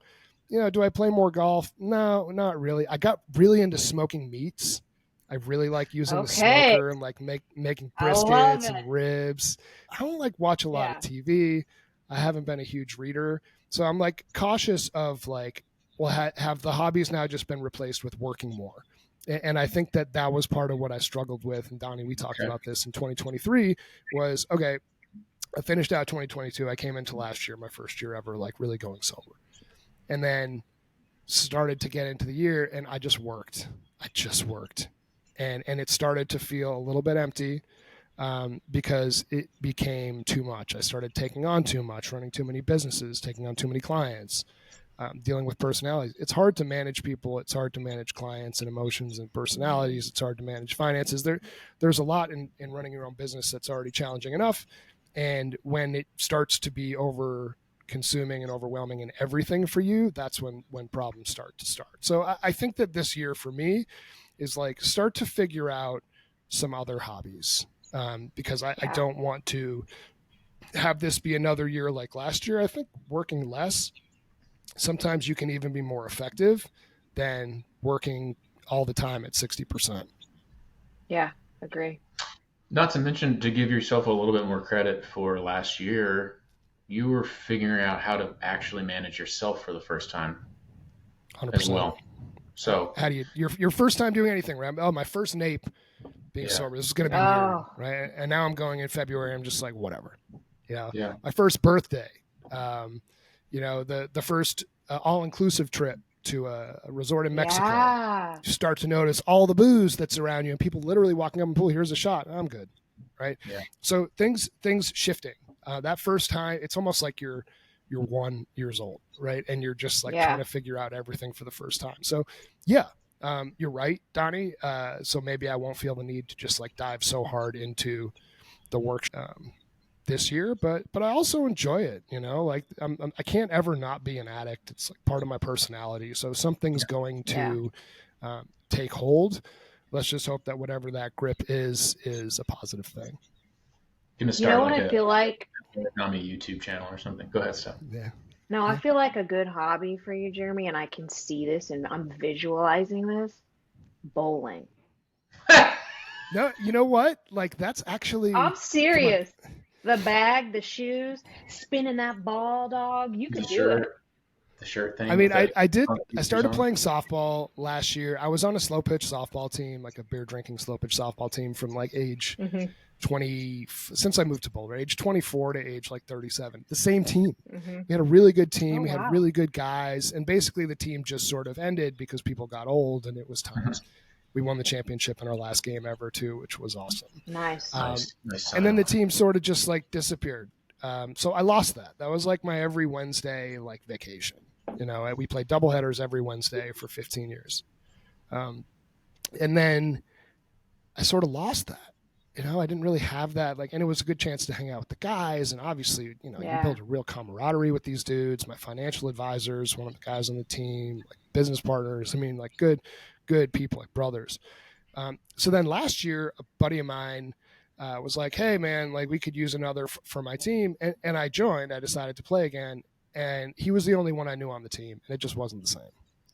do I play more golf? No, not really. I got really into smoking meats. I really like using the smoker and like making briskets and ribs. I don't like watch a lot of TV. I haven't been a huge reader. So I'm like cautious of like, well, have the hobbies now just been replaced with working more? And I think that was part of what I struggled with. And Donnie, we talked about this in 2023 was, okay, I finished out 2022. I came into last year, my first year ever, like really going sober. And then started to get into the year and I just worked. And it started to feel a little bit empty because it became too much. I started taking on too much, running too many businesses, taking on too many clients. Dealing with personalities. It's hard to manage people. It's hard to manage clients and emotions and personalities. It's hard to manage finances. There's a lot in running your own business that's already challenging enough. And when it starts to be over consuming and overwhelming in everything for you, that's when problems start. So I think that this year for me is like start to figure out some other hobbies because I don't want to have this be another year like last year. I think working less, sometimes you can even be more effective than working all the time at 60%. Yeah, agree. Not to mention, to give yourself a little bit more credit for last year, you were figuring out how to actually manage yourself for the first time 100%. as well. So how do you your first time doing anything, right? Oh, my first NAPE being sober. This is going to be weird, right? And now I'm going in February. I'm just like, whatever. My first birthday, the first all-inclusive trip to a resort in Mexico. You start to notice all the booze that's around you and people literally walking up and pull, here's a shot. I'm good. Right. Yeah. So things shifting. That first time, it's almost like you're 1 year old, right? And you're just like trying to figure out everything for the first time. So you're right, Donnie. So maybe I won't feel the need to just like dive so hard into the work this year, but I also enjoy it. Like I can't ever not be an addict. It's like part of my personality. So something's going to take hold. Let's just hope that whatever that grip is a positive thing. Gonna start what I feel like on a YouTube channel or something. Go ahead, Steph. Yeah. No, I feel like a good hobby for you, Jeremy, and I can see this and I'm visualizing this. Bowling. No, you know what? Like that's actually. I'm serious. The bag, the shoes, spinning that ball, dog. You could do it. The shirt thing. I mean, I did. I started playing softball last year. I was on a slow pitch softball team, like a beer drinking slow pitch softball team from like age 20, since I moved to Boulder, age 24 to age like 37. The same team. We had a really good team. We had really good guys. And basically the team just sort of ended because people got old and it was time. We won the championship in our last game ever too, which was awesome. Nice. And then the team sort of just like disappeared. So I lost that. That was like my every Wednesday like vacation. We played doubleheaders every Wednesday for 15 years. And then I sort of lost that. I didn't really have that. And it was a good chance to hang out with the guys. And obviously, you build a real camaraderie with these dudes, my financial advisors, one of the guys on the team, like business partners. I mean, like good people, like brothers. So then last year, a buddy of mine was like, hey man, like we could use another for my team. And I joined, I decided to play again. And he was the only one I knew on the team. And it just wasn't the same.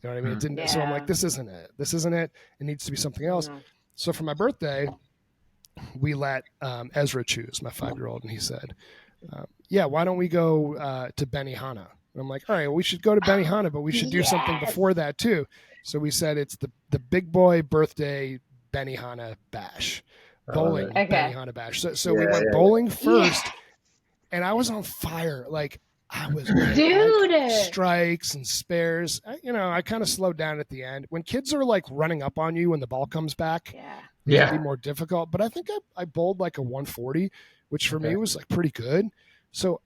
You know what I mean? It didn't. So I'm like, this isn't it. It needs to be something else. So for my birthday, we let Ezra choose, my 5-year-old, and he said, yeah, why don't we go to Benihana? And I'm like, all right, well, we should go to Benihana, but we should do something before that too. So we said it's the big boy birthday Benihana bash, bowling Benihana bash. So we went bowling first, and I was on fire. Like I was Dude, strikes and spares. I kind of slowed down at the end. When kids are like running up on you when the ball comes back, it can be more difficult. But I think I bowled like a 140, which for me was like pretty good. So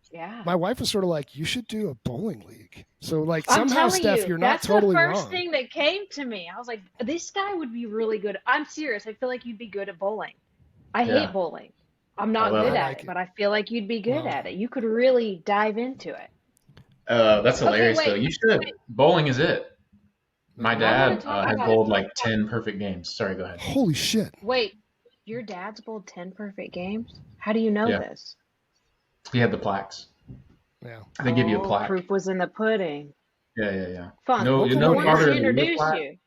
my wife was sort of like, you should do a bowling league. So like somehow, Steph, you're not totally wrong. That's the first thing that came to me. I was like, this guy would be really good. I'm serious. I feel like you'd be good at bowling. I hate bowling. I'm not good at it, but I feel like you'd be good at it. You could really dive into it. That's hilarious, though. You should. Bowling is it. My dad has bowled like 10 perfect games. Sorry, go ahead. Holy shit. Wait, your dad's bowled 10 perfect games? How do you know this? He had the plaques. Yeah. They give you a plaque. Proof was in the pudding. Yeah. Fun. No farther to introduce you.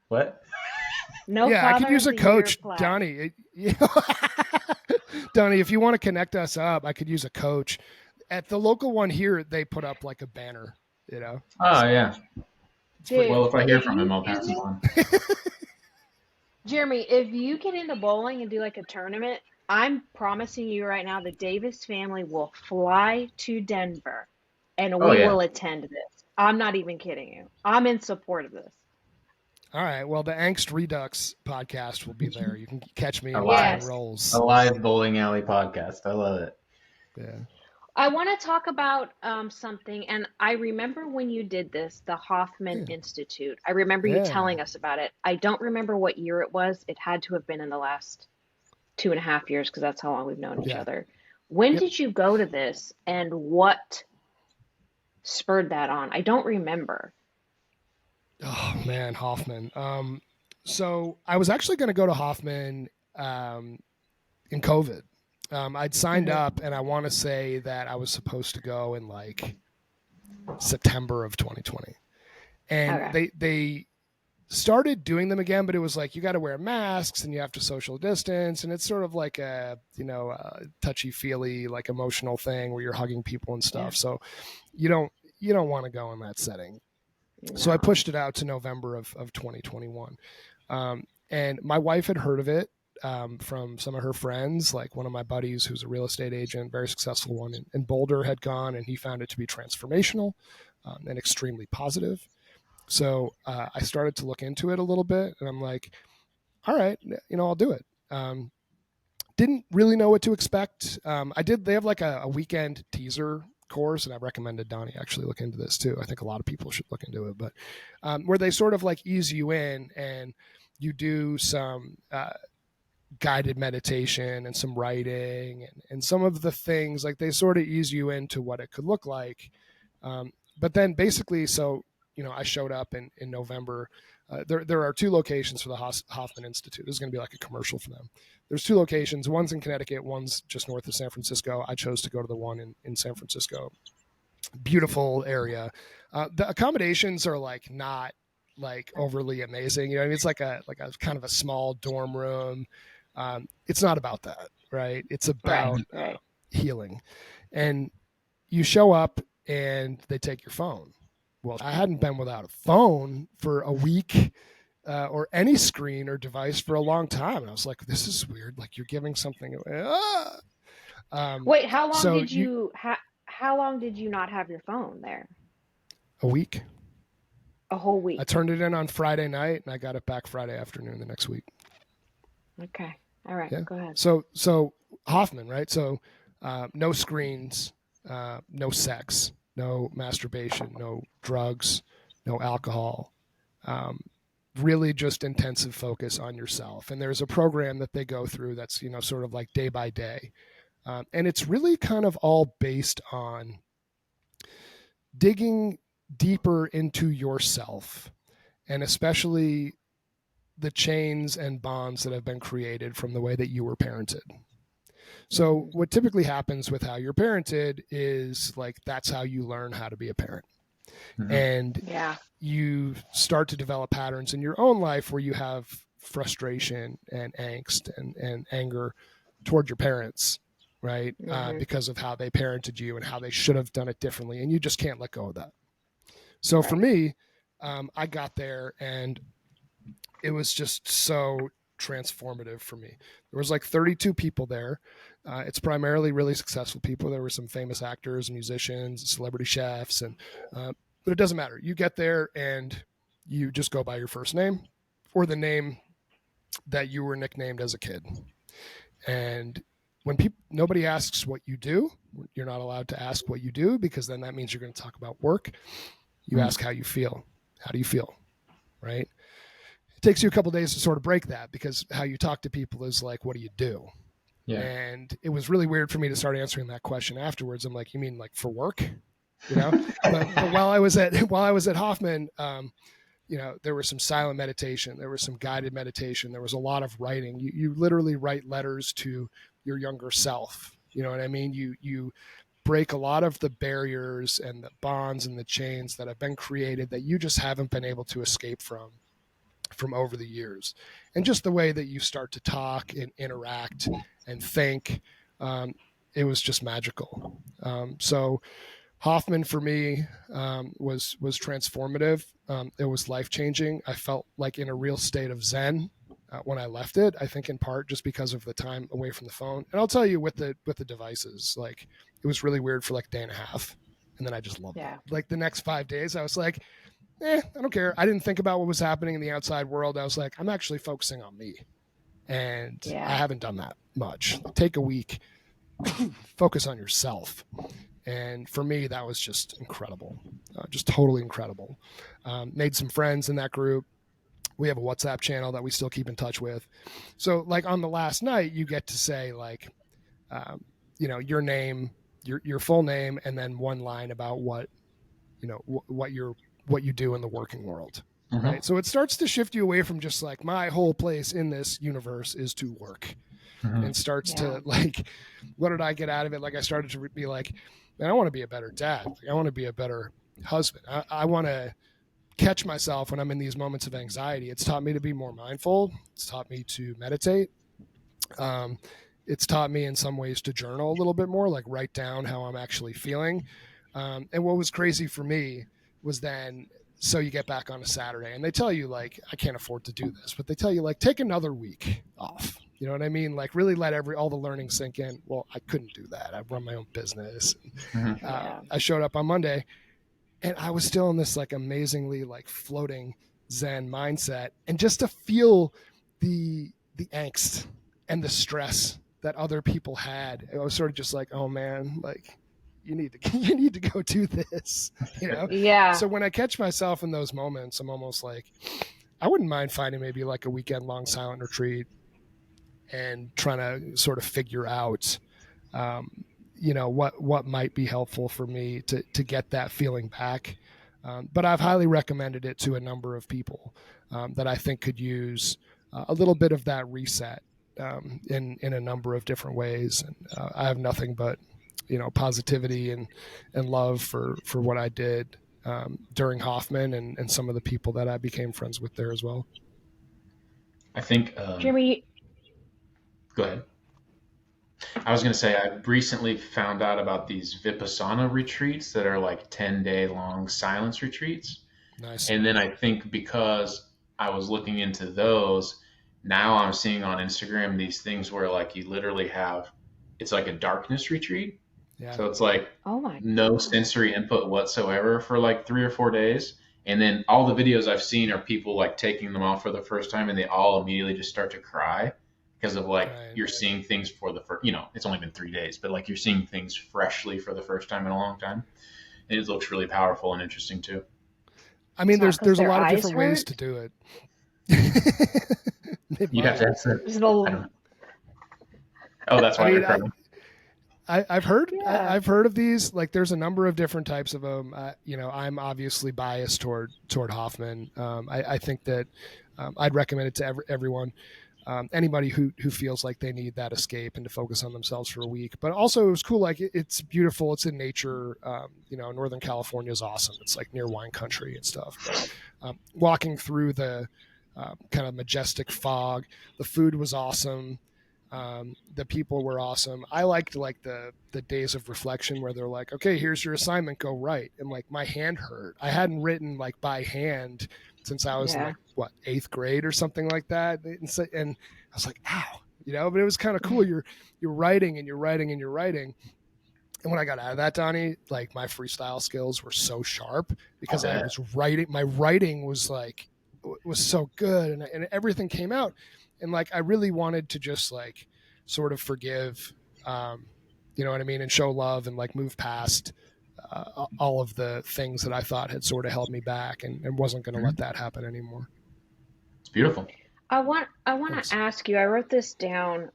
What? I could use a coach, Donnie. Donnie, if you want to connect us up, I could use a coach. At the local one here, they put up like a banner, Oh, yeah. Dude, well, if I hear from him, I'll pass it on. Jeremy, if you get into bowling and do like a tournament, I'm promising you right now, the Davis family will fly to Denver and we will attend this. I'm not even kidding you. I'm in support of this. All right. Well, the Angst Redux podcast will be there. You can catch me in roles. A live bowling alley podcast. I love it. Yeah. I want to talk about something, and I remember when you did this, the Hoffman Institute. I remember you telling us about it. I don't remember what year it was. It had to have been in the last 2.5 years because that's how long we've known each other. When did you go to this, and what spurred that on? I don't remember. Oh man, Hoffman. So I was actually going to go to Hoffman in COVID. I'd signed up, and I want to say that I was supposed to go in like September of 2020, and they started doing them again, but it was like you got to wear masks and you have to social distance, and it's sort of like a touchy feely like emotional thing where you're hugging people and stuff. So you don't want to go in that setting. No. So I pushed it out to November of 2021, and my wife had heard of it. From some of her friends, like one of my buddies who's a real estate agent, very successful one in Boulder, had gone, and he found it to be transformational and extremely positive. So I started to look into it a little bit, and I'm like, all right, I'll do it. Didn't really know what to expect. They have like a weekend teaser course, and I recommended Donnie actually look into this too. I think a lot of people should look into it, but where they sort of like ease you in, and you do some guided meditation and some writing and some of the things, like they sort of ease you into what it could look like. But then basically, so, I showed up in November. There are 2 locations for the Hoffman Institute. This is going to be like a commercial for them. There's 2 locations. One's in Connecticut. One's just north of San Francisco. I chose to go to the one in San Francisco. Beautiful area. The accommodations are like not like overly amazing. It's like a kind of a small dorm room. It's not about that, right? It's about healing. And you show up and they take your phone. Well, I hadn't been without a phone for a week or any screen or device for a long time. And I was like, this is weird. Like you're giving something away. Wait, how long how long did you not have your phone there? A week. A whole week. I turned it in on Friday night and I got it back Friday afternoon the next week. Okay. All right. Go ahead. So Hoffman, right? So no screens, no sex, no masturbation, no drugs, no alcohol, really just intensive focus on yourself. And there's a program that they go through that's, sort of like day by day. And it's really kind of all based on digging deeper into yourself, and especially the chains and bonds that have been created from the way that you were parented. So what typically happens with how you're parented is like, that's how you learn how to be a parent. And you start to develop patterns in your own life where you have frustration and angst and anger toward your parents, right? Because of how they parented you and how they should have done it differently. And you just can't let go of that. So for me, I got there and it was just so transformative for me. There was like 32 people there. It's primarily really successful people. There were some famous actors, musicians, celebrity chefs, and but it doesn't matter. You get there and you just go by your first name or the name that you were nicknamed as a kid. And when nobody asks what you do, you're not allowed to ask what you do, because then that means you're going to talk about work. You ask how you feel. How do you feel? Right? It takes you a couple of days to sort of break that, because how you talk to people is like, what do you do? Yeah. And it was really weird for me to start answering that question afterwards. I'm like, you mean like for work? You know, but while I was at Hoffman, you know, there was some silent meditation, there was some guided meditation, there was a lot of writing. You literally write letters to your younger self. You know what I mean? You break a lot of the barriers and the bonds and the chains that have been created that you just haven't been able to escape from over the years. And just the way that you start to talk and interact and think, it was just magical. So Hoffman for me was transformative. It was life-changing. I felt like in a real state of Zen when I left it, I think in part just because of the time away from the phone. And I'll tell you, with the devices, like it was really weird for like a day and a half. And then I just loved it. Like the next 5 days, I was like, I don't care. I didn't think about what was happening in the outside world. I was like, I'm actually focusing on me. And I haven't done that much. Take a week, focus on yourself. And for me, that was just incredible, just totally incredible. Made some friends in that group. We have a WhatsApp channel that we still keep in touch with. So like on the last night, you get to say like, you know, your name, your full name, and then one line about what, you know, what you do in the working world. Right. So it starts to shift you away from just like, my whole place in this universe is to work, and starts to like, what did I get out of it? Like I started to be like, man, I want to be a better dad. Like, I want to be a better husband. I want to catch myself when I'm in these moments of anxiety. It's taught me to be more mindful. It's taught me to meditate. It's taught me in some ways to journal a little bit more, like write down how I'm actually feeling. And what was crazy for me was then, so you get back on a Saturday and they tell you like, I can't afford to do this, but they tell you like, take another week off. You know what I mean? Like really let all the learning sink in. Well, I couldn't do that. I run my own business. I showed up on Monday and I was still in this like amazingly like floating Zen mindset. And just to feel the angst and the stress that other people had, I was sort of just like, oh man, like you need to go do this, you know? Yeah. So when I catch myself in those moments, I'm almost like, I wouldn't mind finding maybe like a weekend long silent retreat and trying to sort of figure out, you know, what might be helpful for me to get that feeling back. But I've highly recommended it to a number of people that I think could use a little bit of that reset in a number of different ways. And I have nothing but, you know, positivity and love for what I did during Hoffman and some of the people that I became friends with there as well. I think Jimmy. Go ahead. I was going to say, I recently found out about these Vipassana retreats that are like 10-day long silence retreats. Nice. And then I think because I was looking into those, now I'm seeing on Instagram these things where like you literally have, it's like a darkness retreat. Yeah. So it's like no sensory input whatsoever for like 3 or 4 days. And then all the videos I've seen are people like taking them off for the first time and they all immediately just start to cry. Because of like, you're seeing things for the first, you know, it's only been 3 days, but like you're seeing things freshly for the first time in a long time. And it looks really powerful and interesting too. I mean, there's a lot of different ways to do it. You have to answer. That's why you're crying. I've heard of these. Like, there's a number of different types of them. You know, I'm obviously biased toward Hoffman. I think that I'd recommend it to everyone. Anybody who feels like they need that escape and to focus on themselves for a week. But also it was cool. Like it's beautiful. It's in nature. You know, Northern California is awesome. It's like near wine country and stuff. But, walking through the kind of majestic fog. The food was awesome. The people were awesome. I liked like the days of reflection where they're like, okay, here's your assignment, go write. And like my hand hurt. I hadn't written like by hand since I was in Yeah. like what, 8th grade or something like that. And I was like, ow, but it was kind of cool. You're writing and you're writing and you're writing. And when I got out of that, Donnie, like my freestyle skills were so sharp because I was writing. My writing was so good, and everything came out. And like I really wanted to just like sort of forgive, you know what I mean, and show love and like move past all of the things that I thought had sort of held me back, and wasn't going to let that happen anymore. It's beautiful. I want to ask you, I wrote this down,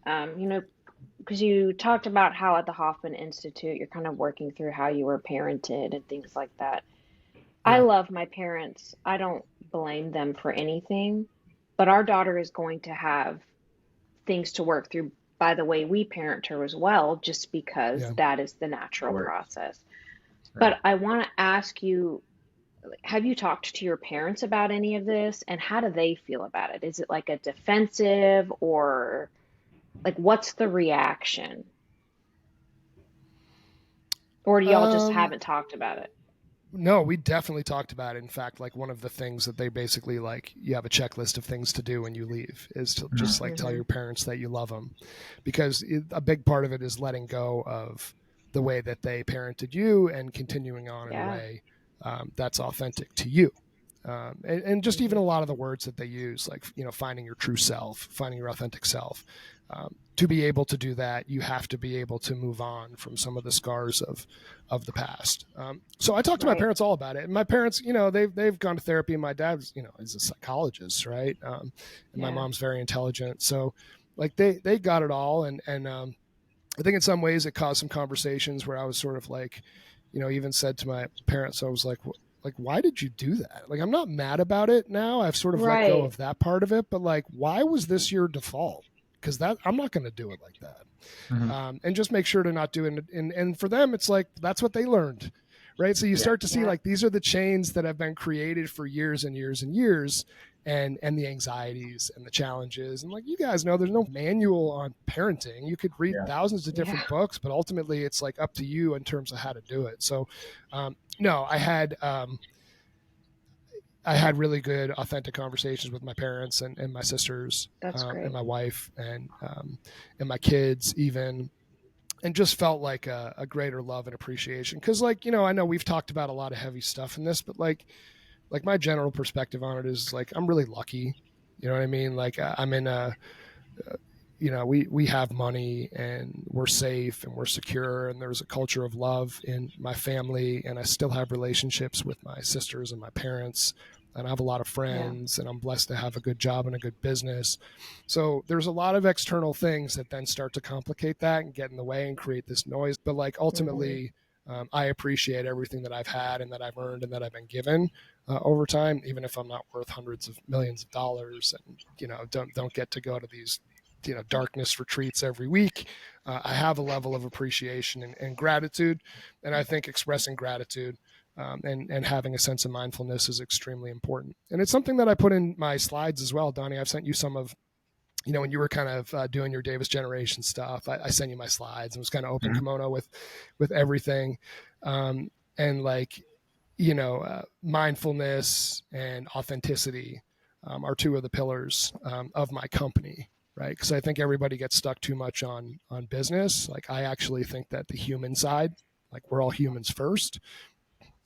because you talked about how at the Hoffman Institute you're kind of working through how you were parented and things like that. I love my parents. I don't blame them for anything, but our daughter is going to have things to work through by the way we parent her as well, just because that is the natural process. Right. But I want to ask you, have you talked to your parents about any of this, and how do they feel about it? Is it like a defensive, or like what's the reaction? Or do y'all just haven't talked about it? No, we definitely talked about it. In fact, like one of the things that they basically like, you have a checklist of things to do when you leave is to just like tell your parents that you love them, because a big part of it is letting go of the way that they parented you and continuing on in a way that's authentic to you. And just even a lot of the words that they use, like, finding your true self, finding your authentic self. To be able to do that, you have to be able to move on from some of the scars of the past. So I talked to my parents all about it. And my parents, they've gone to therapy. And my dad's, is a psychologist, right? And my mom's very intelligent. So like they got it all. And I think in some ways it caused some conversations where I was sort of like, even said to my parents, I was like, why did you do that? Like, I'm not mad about it now. I've sort of let go of that part of it, but like, why was this your default? Because I'm not going to do it like that. And just make sure to not do it. And for them, it's like, that's what they learned, right? So you start to see like, these are the chains that have been created for years and years and years, and the anxieties and the challenges. And like, you guys know, there's no manual on parenting. You could read thousands of different books, but ultimately it's like up to you in terms of how to do it. So, no, I had really good, authentic conversations with my parents and my sisters, and my wife, and my kids even, and just felt like a greater love and appreciation. Cause like, I know we've talked about a lot of heavy stuff in this, but like my general perspective on it is like, I'm really lucky. You know what I mean? Like I'm in we have money and we're safe and we're secure, and there's a culture of love in my family, and I still have relationships with my sisters and my parents, and I have a lot of friends, and I'm blessed to have a good job and a good business. So there's a lot of external things that then start to complicate that and get in the way and create this noise. But like ultimately, I appreciate everything that I've had and that I've earned and that I've been given over time, even if I'm not worth hundreds of millions of dollars, and don't get to go to these darkness retreats every week. I have a level of appreciation and gratitude, and I think expressing gratitude and having a sense of mindfulness is extremely important. And it's something that I put in my slides as well. Donnie, I've sent you some of, when you were kind of doing your Davis Generation stuff, I sent you my slides. It was kind of open kimono with everything. And like, mindfulness and authenticity are two of the pillars of my company. Right. Because I think everybody gets stuck too much on business. Like, I actually think that the human side, like, we're all humans first.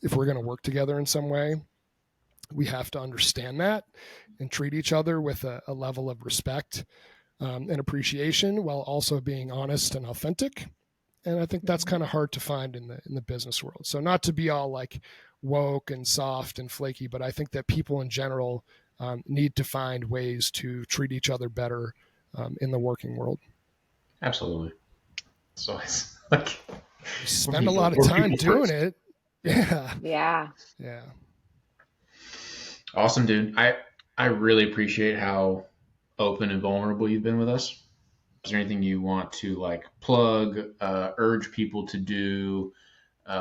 If we're going to work together in some way, we have to understand that and treat each other with a level of respect and appreciation, while also being honest and authentic. And I think that's kind of hard to find in the business world. So not to be all like woke and soft and flaky, but I think that people in general need to find ways to treat each other better in the working world. Absolutely. So it's like, you spend a lot of time doing it. Yeah. Awesome, dude. I really appreciate how open and vulnerable you've been with us. Is there anything you want to like plug, urge people to do,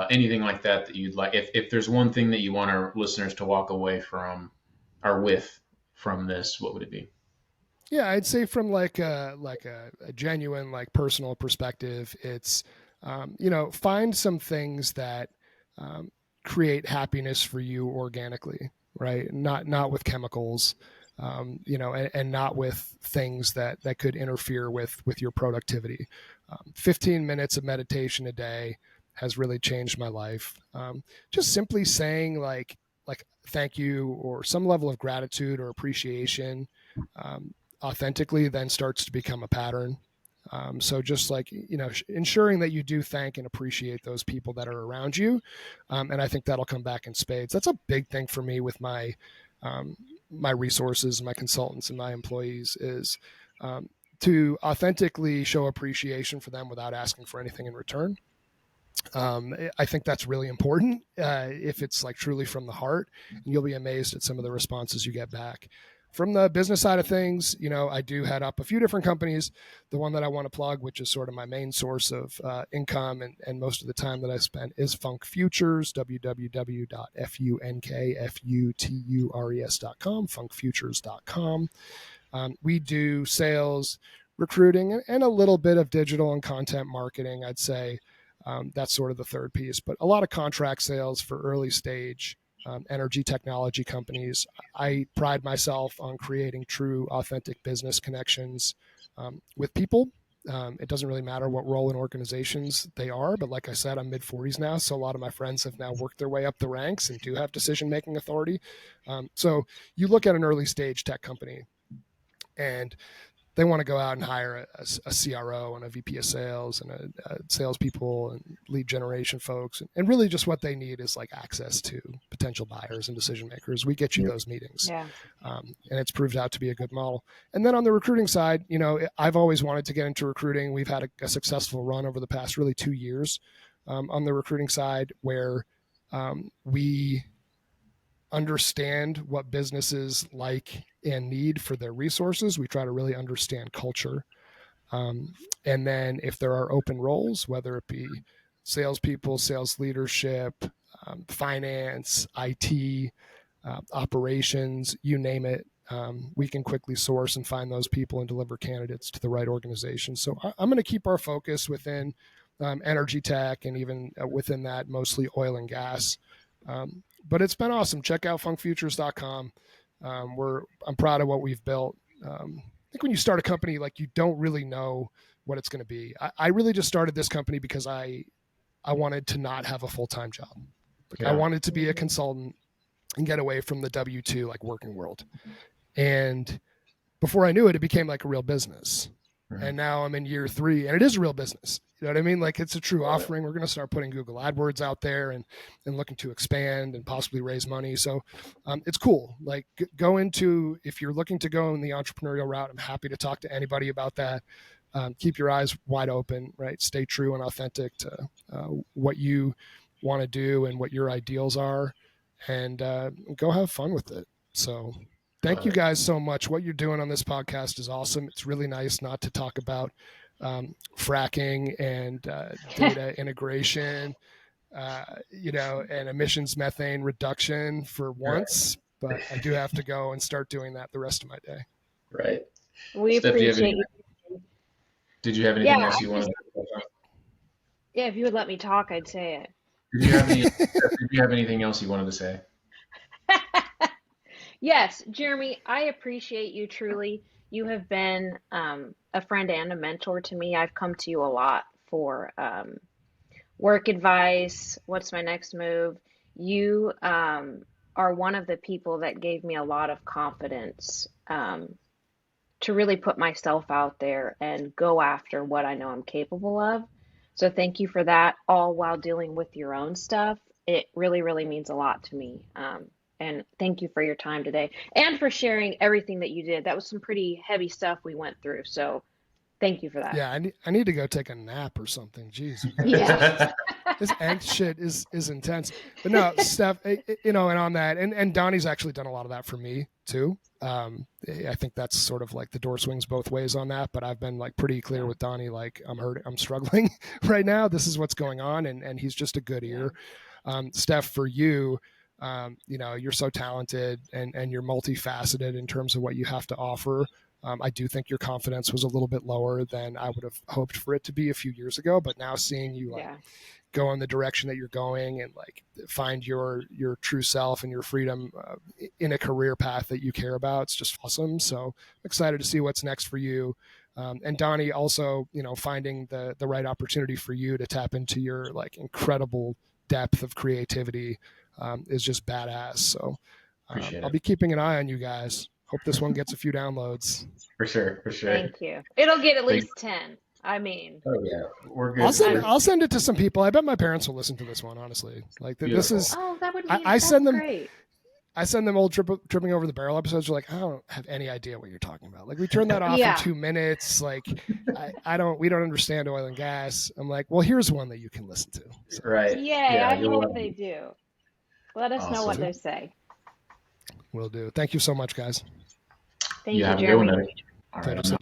anything like that you'd like? If there's one thing that you want our listeners to walk away from or with from this, what would it be? Yeah, I'd say from like a genuine, like personal perspective, it's find some things that create happiness for you organically, right? Not with chemicals, and not with things that could interfere with your productivity. 15 minutes of meditation a day has really changed my life. Just simply saying like thank you or some level of gratitude or appreciation authentically then starts to become a pattern. So just like, ensuring that you do thank and appreciate those people that are around you. And I think that'll come back in spades. That's a big thing for me with my resources, my consultants and my employees is to authentically show appreciation for them without asking for anything in return. I think that's really important if it's like truly from the heart, and you'll be amazed at some of the responses you get back. From the business side of things, I do head up a few different companies. The one that I want to plug, which is sort of my main source of income and most of the time that I spend, is Funk Futures, www.funkfutures.com, funkfutures.com. We do sales, recruiting, and a little bit of digital and content marketing, I'd say. That's sort of the third piece, but a lot of contract sales for early stage energy technology companies. I pride myself on creating true, authentic business connections with people. It doesn't really matter what role in organizations they are, but like I said, I'm mid-40s now, so a lot of my friends have now worked their way up the ranks and do have decision-making authority. So you look at an early stage tech company, and they want to go out and hire a CRO and a VP of sales and a salespeople and lead generation folks. And really just what they need is like access to potential buyers and decision makers. We get you those meetings. Yeah. And it's proved out to be a good model. And then on the recruiting side, I've always wanted to get into recruiting. We've had a successful run over the past really 2 years on the recruiting side where we understand what businesses like and need for their resources. We try to really understand culture. And then if there are open roles, whether it be salespeople, sales leadership, finance, IT, operations, you name it, we can quickly source and find those people and deliver candidates to the right organization. So I'm going to keep our focus within energy tech and even within that, mostly oil and gas. But it's been awesome. Check out funkfutures.com. I'm proud of what we've built. I think when you start a company, like you don't really know what it's going to be. I really just started this company because I wanted to not have a full-time job. I wanted to be a consultant and get away from the W-2 like working world. And before I knew it, it became like a real business. Mm-hmm. And now I'm in year 3 and it is a real business. You know what I mean? Like it's a true offering. We're going to start putting Google AdWords out there and looking to expand and possibly raise money. So it's cool. Like if you're looking to go in the entrepreneurial route, I'm happy to talk to anybody about that. Keep your eyes wide open, right? Stay true and authentic to what you want to do and what your ideals are, and go have fun with it. So thank you guys so much. What you're doing on this podcast is awesome. It's really nice not to talk about fracking and data integration, and emissions methane reduction for once, but I do have to go and start doing that the rest of my day. Right. We Steph, appreciate you. Did you have anything else you wanted to talk about? Yeah, if you would let me talk, I'd say it. Did you have anything else you wanted to say? Yes, Jeremy, I appreciate you truly. You have been a friend and a mentor to me. I've come to you a lot for work advice. What's my next move? You are one of the people that gave me a lot of confidence to really put myself out there and go after what I know I'm capable of. So thank you for that, all while dealing with your own stuff. It really, really means a lot to me. And thank you for your time today and for sharing everything that you did. That was some pretty heavy stuff we went through. So thank you for that. Yeah, I need to go take a nap or something. Jeez. Yeah. This angst shit is intense. But no, Steph, and on that, and Donnie's actually done a lot of that for me too. I think that's sort of like the door swings both ways on that, but I've been like pretty clear with Donnie, like I'm struggling right now. This is what's going on. And he's just a good ear. Steph, for you, You're so talented and you're multifaceted in terms of what you have to offer. I do think your confidence was a little bit lower than I would have hoped for it to be a few years ago, but now seeing you go in the direction that you're going and find your true self and your freedom in a career path that you care about, it's just awesome. So I'm excited to see what's next for you. And Donnie, also, finding the right opportunity for you to tap into your incredible depth of creativity is just badass. So I'll be keeping an eye on you guys. Hope this one gets a few downloads. For sure. Thank you. It'll get at least 10. I mean, oh yeah, we're good. I'll send it to some people. I bet my parents will listen to this one. Honestly, this is. Oh, that would be. I send them. Great. I send them old tripping over the barrel episodes. They're like, I don't have any idea what you're talking about. We turn that off in 2 minutes. We don't understand oil and gas. I'm like, well, here's one that you can listen to. So. Right. Yeah, I hope they do. Let us know what they say. Will do. Thank you so much, guys. Thank you, Jeremy. All right.